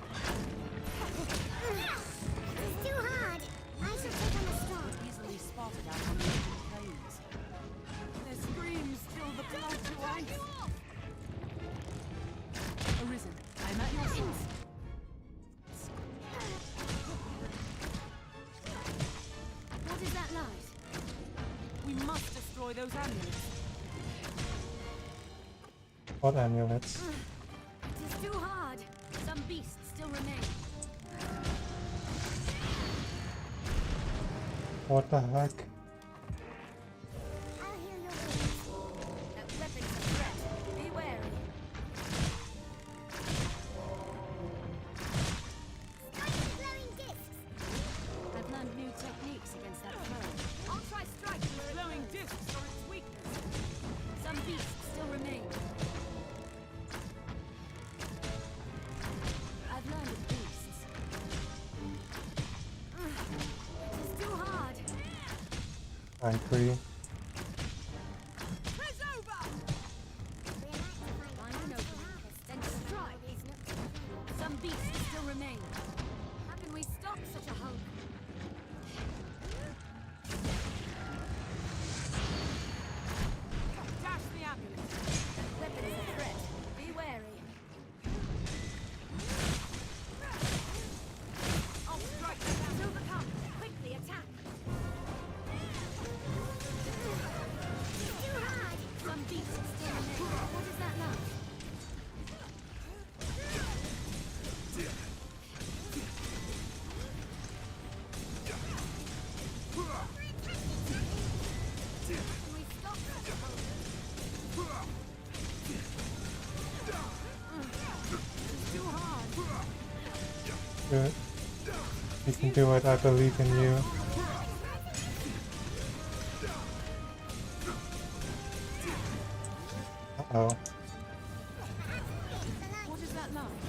too hard. I should take on a storm. Easily spotted out on the open plains. Their screams still the blood to ice. Arisen, I'm at your side. What is that light? We must destroy those amulets. What amulets? It is too hard. Some beasts still remain. What the heck? I'll heal your wounds. That weapon's a threat. Be wary. Strike the glowing discs. I've learned new techniques against that foe. I'll try striking with glowing discs for its weakness. Some beasts still remain. I've learned of beasts. It is too hard. I agree. It's over! Find an opening, then strike. Some beasts still remain. How can we stop such a hulk? Dash the amulet. That weapon is a threat. Be wary. I'll strike the down. Overcome. Quickly attack. Too hard. Some beasts still remain. What is that like? Can we stop such a hulk? It's too hard. Good. You can do it, I believe in you. Uh-oh. What is that like?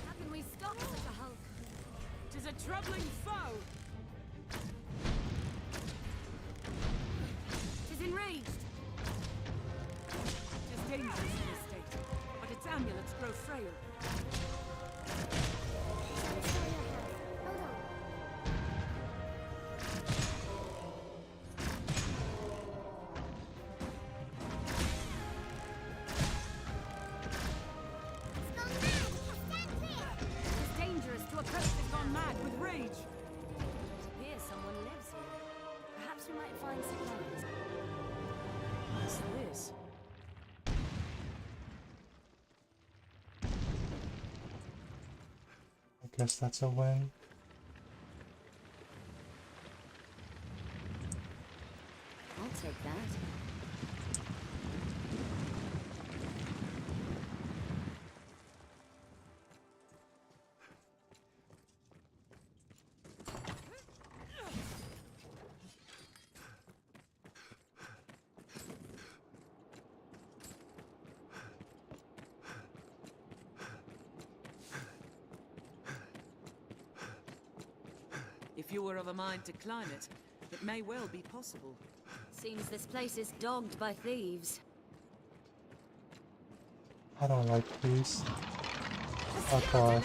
How can we stop such a hulk? Tis a troubling foe. Tis enraged. Tis dangerous in this state, but its amulets grow frail. Shall restore your health. Hold on. It's gone mad. Stand clear. Tis dangerous to approach It's this gone mad with rage. It appears someone lives here. Perhaps we might find supplies. What's this? I guess that's a win. I'll take that. If you were of a mind to climb it, it may well be possible. Seems this place is dogged by thieves. I don't like these. Oh god.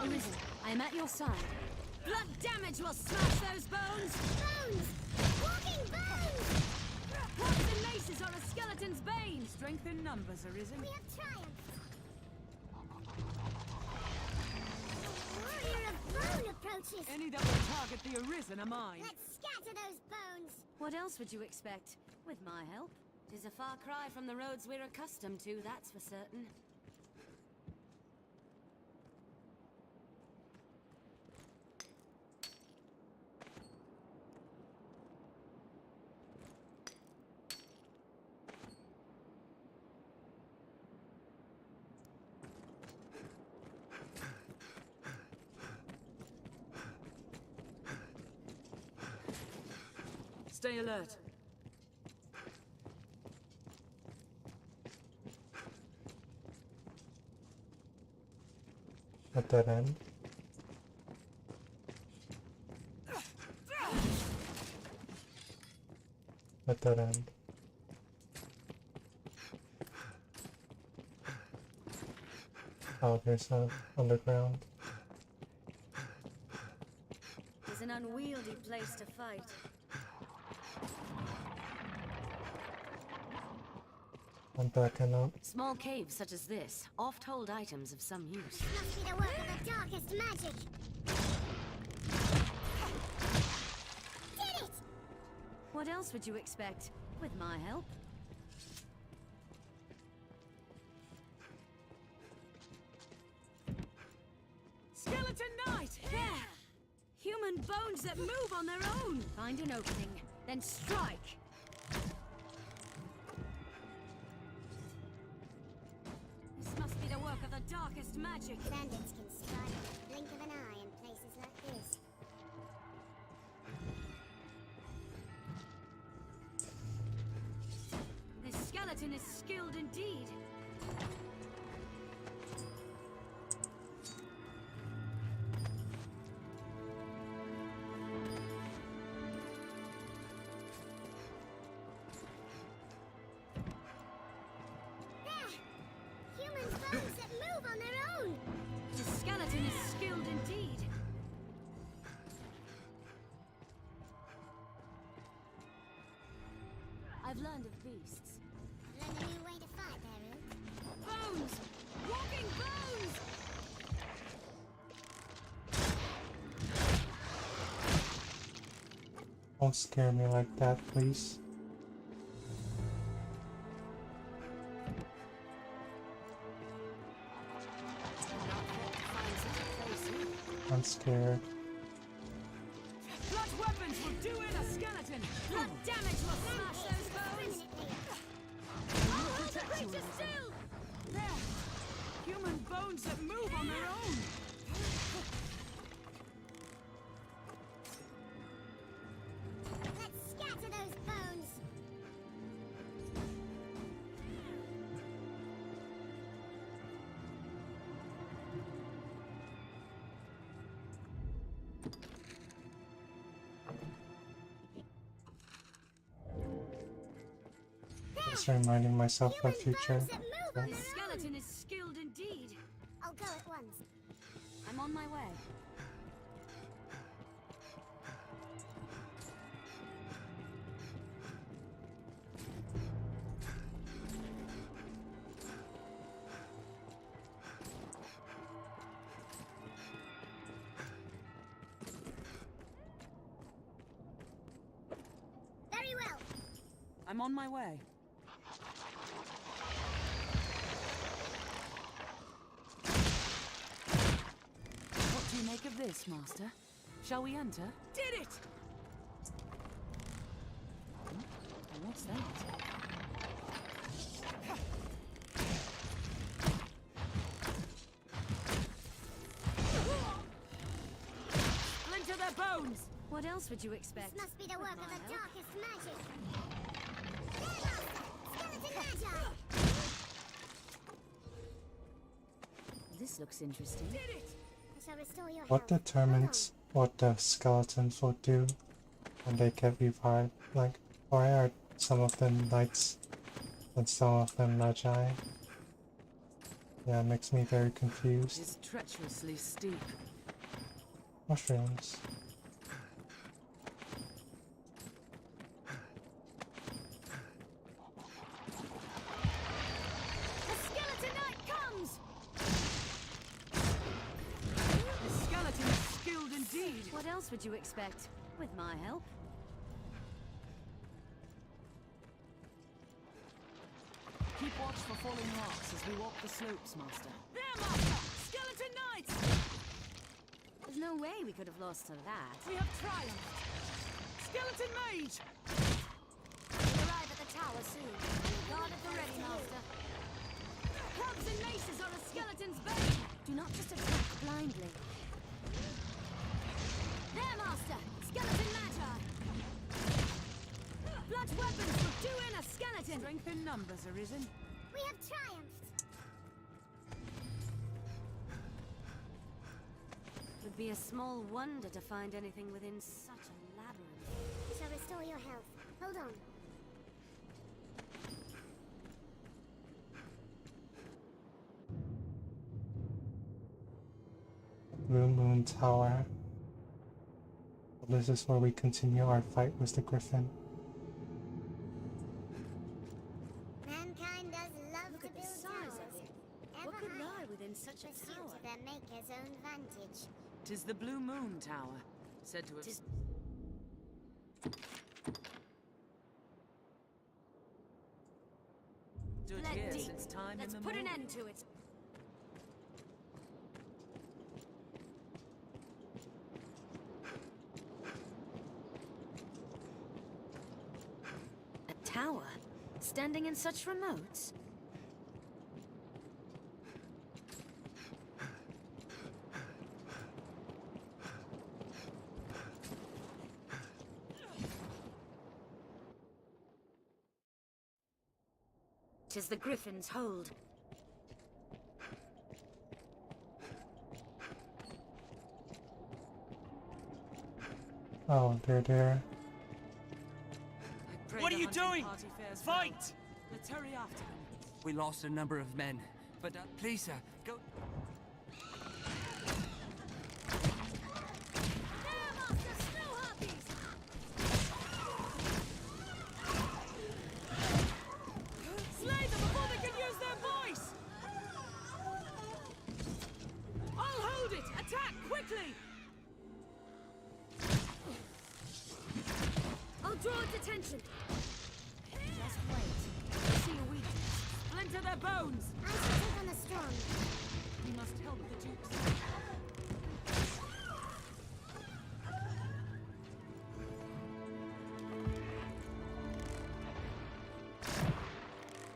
Arisen, I am at your side. Blood damage will smash those bones! Bones! Walking bones! Points and maces are a skeleton's bane! Strength in numbers, Arisen. We have triumphed! The warrior of bone approaches! Any that will target the Arisen are mine. Let's scatter those bones! What else would you expect? With my help? 'Tis a far cry from the roads we're accustomed to, that's for certain. Stay alert. At that end. At that end. Oh, there's a underground. It's an unwieldy place to fight. I'm backing up. Small caves such as this oft hold items of some use. Must be the work of the darkest magic! Did it! What else would you expect? With my help? Skeleton Knight! There! Human bones that move on their own! Find an opening, then strike! This must be the work of the darkest magic! Bandits can strike with the blink of an eye in places like this. This skeleton is skilled indeed! Human bones that move on their own! The skeleton is skilled indeed! I've learned of beasts. Learn a new way to fight, Daryl. Bones! Walking bones! Don't scare me like that, please. I'm scared. Blood weapons will do in a skeleton! Blood damage will smash those bones! I'll protect you, Arisen. There! Human bones that move on their own! Let's scatter those bones! Just reminding myself for future. This skeleton is skilled indeed! I'll go at once. I'm on my way. Very well. I'm on my way. What do you make of this, Master? Shall we enter? Did it! What's that? Splinter their bones! What else would you expect? This must be the work of the darkest magic. There, Master! Skeleton Magi! This looks interesting. I shall restore your What health. determines what the skeletons will do when they get revived. Like, why are some of them knights and some of them magi? Yeah, it makes me very confused. It's treacherously steep. Mushrooms. The skeleton knight comes! The skeleton is skilled indeed. What else would you expect? With my help? Keep watch for falling rocks as we walk the slopes, Master. There, Master! Skeleton knights! There's no way we could have lost to that. We have triumphed! Skeleton mage! We'll arrive at the tower soon. Guard at the ready, Master. Clubs and maces are a skeleton's bane! Do not just attack blindly. There, Master! Skeleton magi! Blood weapons will do in a skeleton! Strength in numbers, Arisen. We have triumphed! It would be a small wonder to find anything within such a labyrinth. We shall restore your health. Hold on. Blue Moon Tower. This is where we continue our fight with the Griffin. Mankind does love to build towers. What could lie within such a Pursuit tower? to their maker's own vantage. 'Tis the Blue Moon Tower, said to have... Stood Let here deep. since time Let's put an end to it. A tower? Standing in such remotes? Tis the Griffin's hold. Oh, they're there. What are you doing? Fight! Let's hurry after them. We lost a number of men, but please, sir, go. There, Master! Snow harpies! Slay them before they can use their voice! I'll hold it! Attack, quickly! I'll draw its attention. Just wait. I see a weakness. Splinter their bones! I shall take on the strong. We must help the Dukes.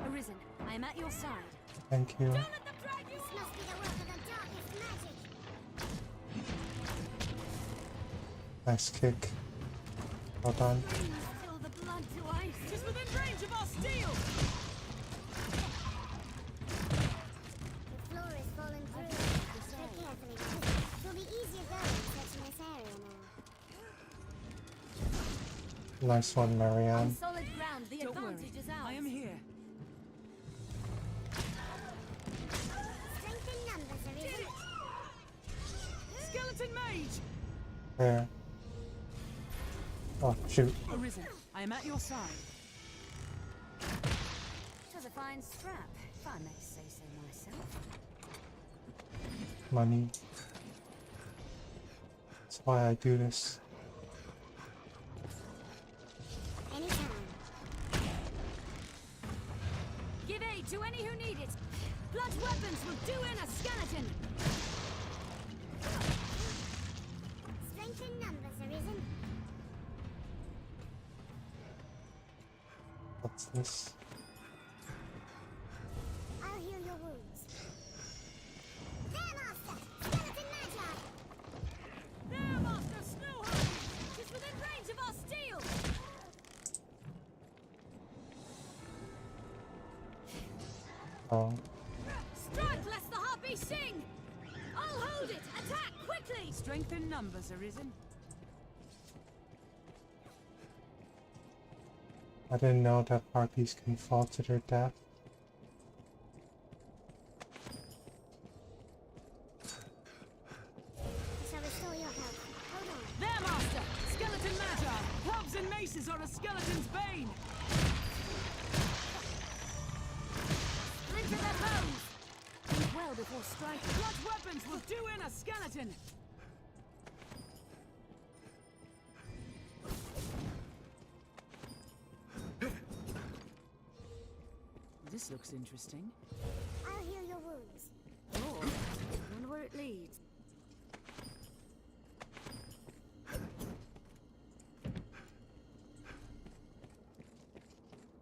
Arisen, I am at your side. Thank you. This must be the work of the darkest magic. Nice kick. Well done. Still the blood to ice! 'Tis within range of our steel! The floor is falling through. Tread carefully. It will be easier going searching this area now. Nice one, Marianne. Solid ground, the Don't worry, advantage is ours. I am here. Strength in numbers, Arisen. Skeleton mage! There. Oh, shoot. Arisen, I am at your side. Twas a fine scrap, if I may say so myself. Money. That's why I do this. Anytime. Give aid to any who need it! Blood weapons will do in a skeleton! Strength in numbers, Arisen. What's this? I'll heal your wounds. There, Master! Skeleton magi! There, Master! Snow harpies! 'Tis within range of our steel! Oh. Strike lest the harpy sing! I'll hold it! Attack quickly! Strength in numbers, Arisen. I didn't know that harpies can fall to their death. Shall restore your health. Hold on. There, Master! Skeleton Magi! Clubs and maces are a skeleton's bane! Splinter their bones! Think well before striking. Blunt weapons will do in a skeleton! This looks interesting. I'll heal your wounds. Or, wonder where it leads.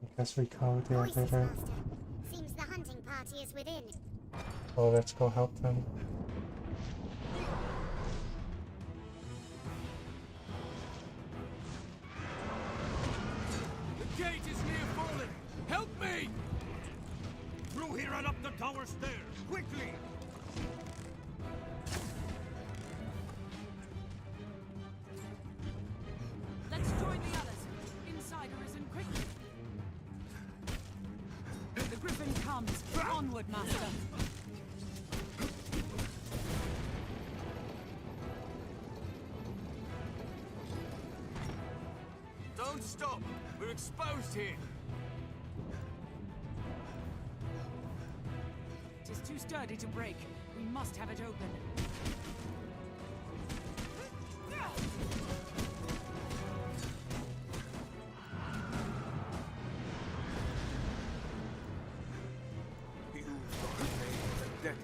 I guess we call the Voices, elevator. Master. Seems the hunting party is within. Oh, let's go help them. The gate is near falling! Help me! Through here and up the tower stairs, quickly! Let's join the others. Inside Arisen quickly. The Griffin comes. Onward, Master. Don't stop! We're exposed here! It is too sturdy to break. We must have it open. You are a debtor.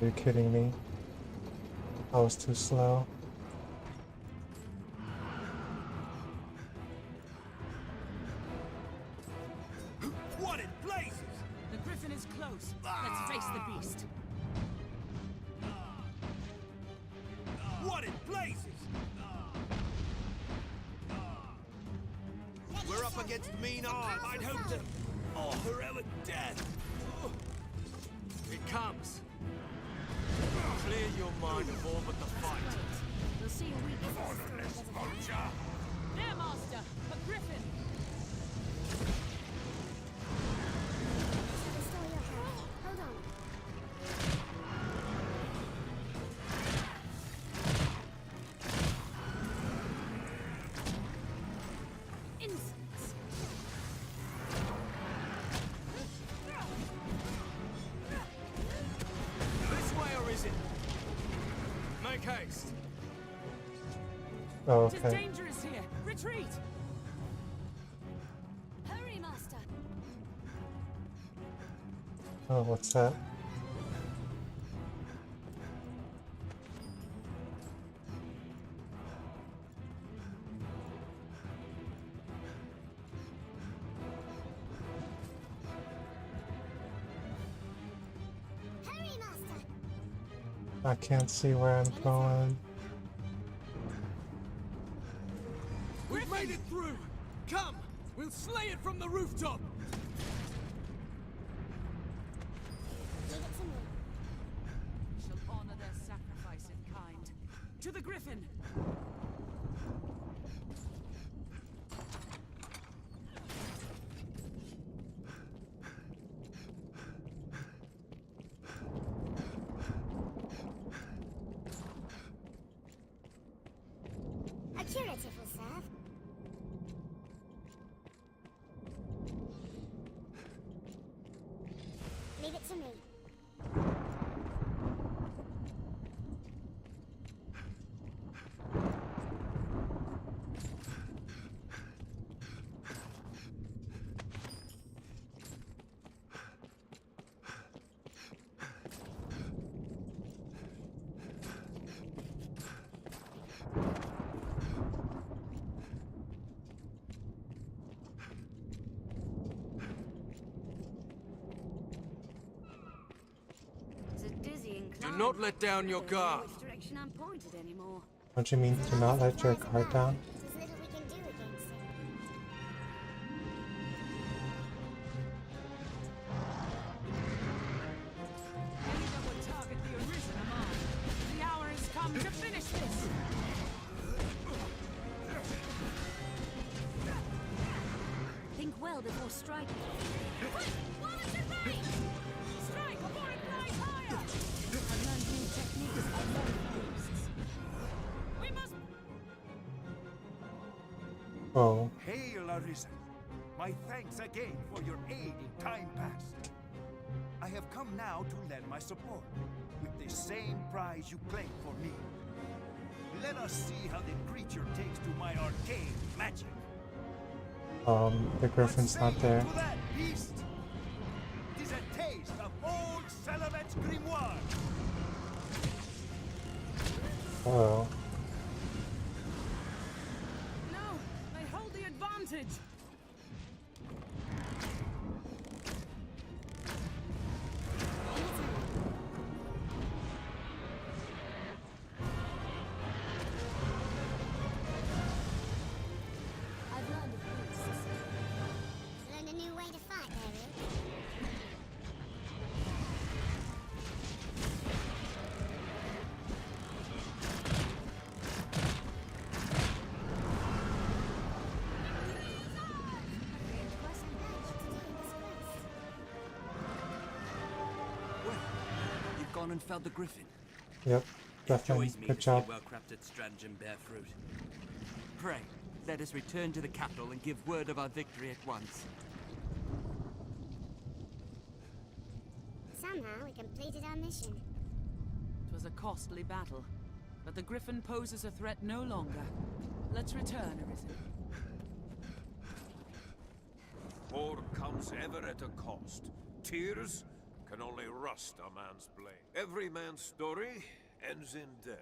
Are you kidding me? I was too slow. What in blazes? The Griffin is close. Let's face the beast. What in blazes? We're up against mean odds. I'd hope to... Oh, heroic death! It comes. Clear your mind of all but the fight. We'll see a week. Vulture! There, Master! A Griffin! Shall restore your health. Hold on. Insects! This way, Arisen. Make haste. Oh, It is okay. dangerous here! Retreat! Hurry, Master! Oh, what's that? Hurry, Master! I can't see where I'm going. We've made it through! Come! We'll slay it from the rooftop! Leave it to me. We shall honor their sacrifice in kind. To the Griffin! A curative will serve. Leave it to me. Do not let down your guard. Which direction I'm pointed anymore. Don't you mean to not let your guard down? There's little we can do against him. Any that would target the Arisen are mine. The hour has come to finish this. Think well before striking. Quick! While it's in range! Strike before it flies higher! I've learned new techniques by learning posts. We must... Oh. Hail, Arisen! My thanks again for your aid in time past. I have come now to lend my support, with the same prize you claimed for me. Let us see how the creature takes to my arcane magic. The griffin's not there. To that beast! It is a taste of old Salamet's grimoire! Oh. No! They hold the advantage! I've learned of beasts. Learned a new way to fight, Ariel. You've gone and felled the griffin. Yep, definitely. Joys me Good to see job. a well-crafted stratagem bear fruit. Pray, let us return to the capital and give word of our victory at once. Somehow we completed our mission. It was a costly battle, but the Griffin poses a threat no longer. Let's return, Arisen. War comes ever at a cost. Tears can only rust a man's blade. Every man's story ends in death.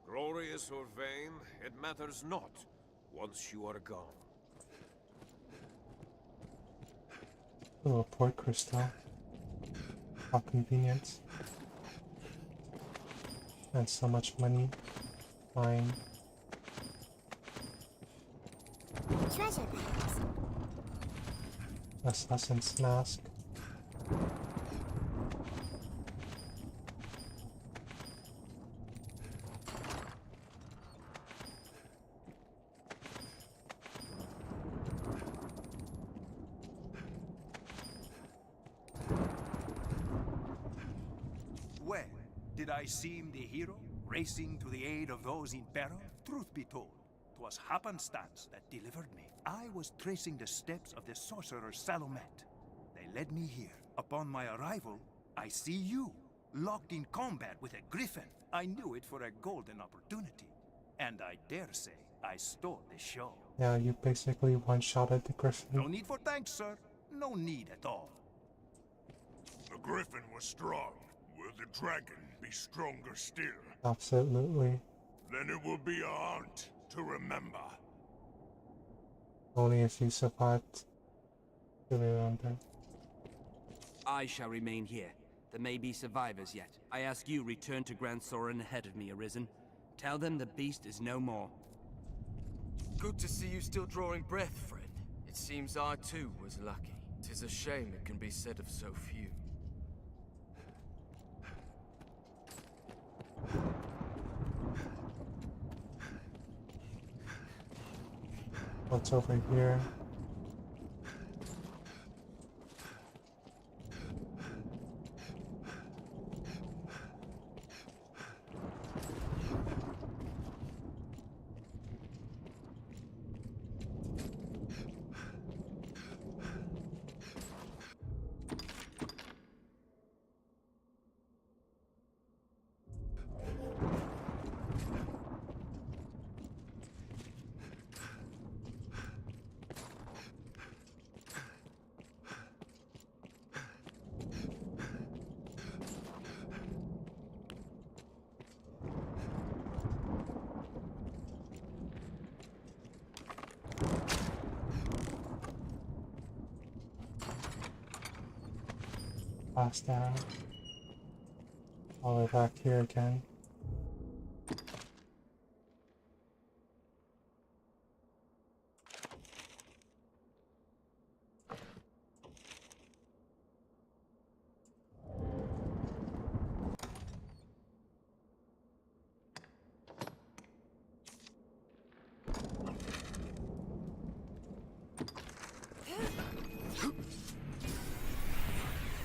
Glorious or vain, it matters not once you are gone. Oh, a port crystal. How convenient. And so much money. Fine. Treasure bags. Assassin's mask. Well, did I seem the hero, racing to the aid of those in peril? Truth be told, 'twas happenstance that delivered me. I was tracing the steps of the sorcerer Salomet. They led me here. Upon my arrival, I see you, locked in combat with a griffin. I knew it for a golden opportunity, and I dare say I stole the show. Yeah, you basically one-shotted the griffin. No need for thanks, sir. No need at all. The griffin was strong. Will the dragon be stronger still? Absolutely. Then it will be a haunt to remember. Only if you survived to remember. I shall remain here. There may be survivors yet. I ask you return to Grand Soren ahead of me, Arisen. Tell them the beast is no more. Good to see you still drawing breath, friend. It seems I too was lucky. 'Tis a shame it can be said of so few. What's over here? Fast arrow. all the way back here again.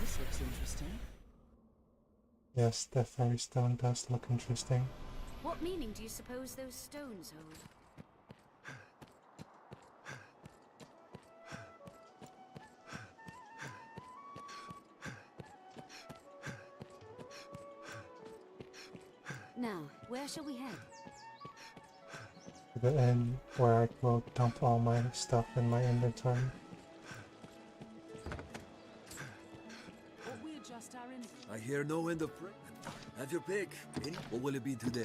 This looks interesting. Yes, the fairy stone does look interesting. What meaning do you suppose those stones hold? Now, where shall we head? To the inn where I will dump all my stuff in my inventory. Ought we adjust our inventory? I hear no end of prayer. Have your pick. What will it be today?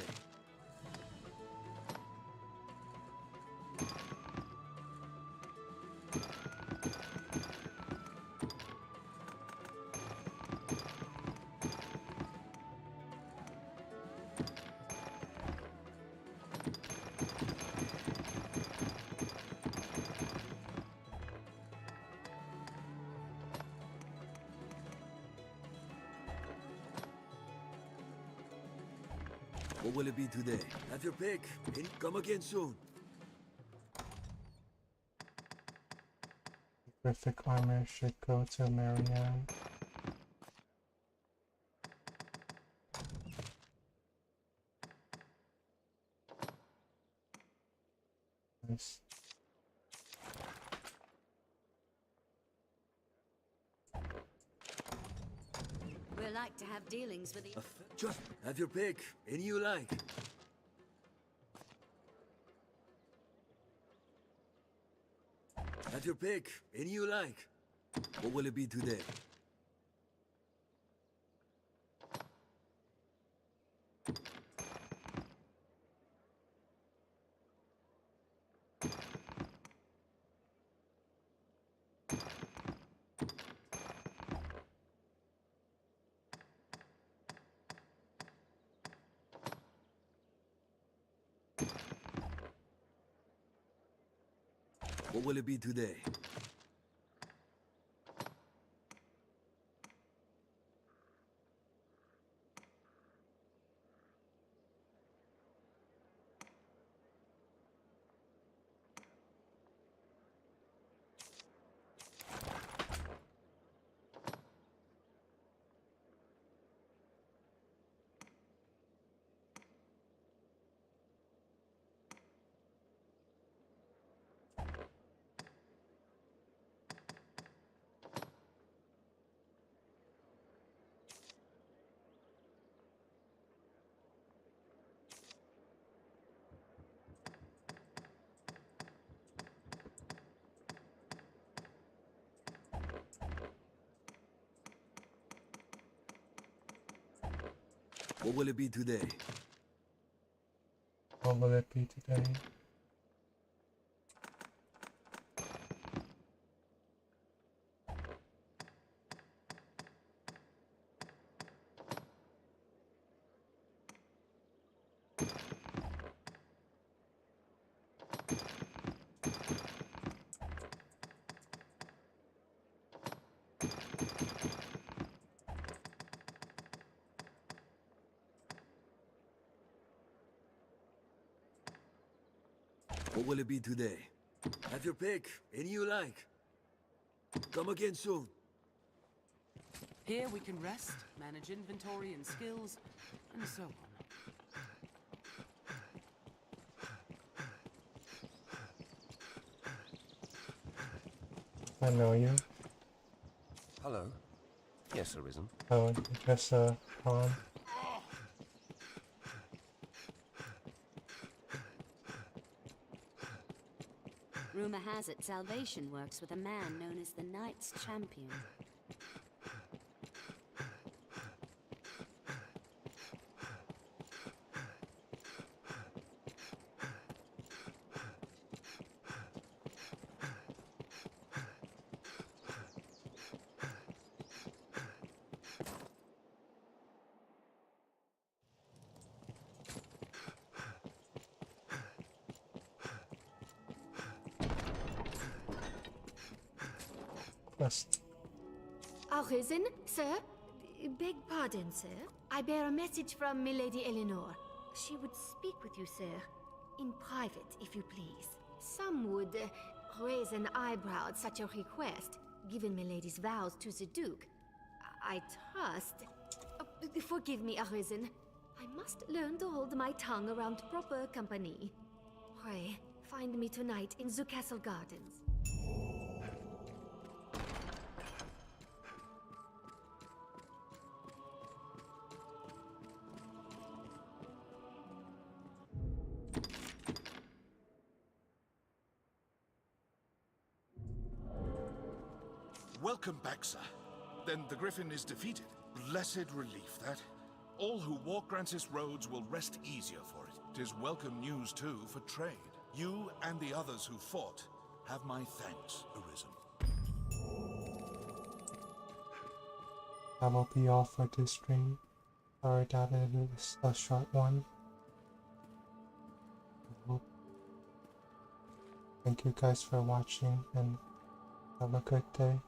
What will it be today? Have your pick. Come again soon. Terrific armor should go to Marianne. Nice. We're like to have dealings with the... Just have your pick. Any you like. Have your pick. Any you like. What will it be today? What will it be today? What will it be today? What will it be today? What will it be today? Have your pick. Any you like. Come again soon. Here we can rest, manage inventory and skills, and so on. I know you. Hello. Yes, Arisen. Oh, just Han. Rumor has it salvation works with a man known as the Knight's Champion. quest. Arisen, sir? Beg pardon, sir. I bear a message from Milady Eleanor. She would speak with you, sir. In private, if you please. Some would raise an eyebrow at such a request, given Milady's vows to the Duke. I trust... forgive me, Arisen. I must learn to hold my tongue around proper company. Pray, find me tonight in the castle gardens. Welcome back, sir. Then the Griffin is defeated. Blessed relief, that. All who walk Grancis roads will rest easier for it. 'Tis welcome news, too, for trade. You and the others who fought have my thanks, Arisen. That will be all for this stream. Sorry that it is a short one. Thank you guys for watching and have a good day.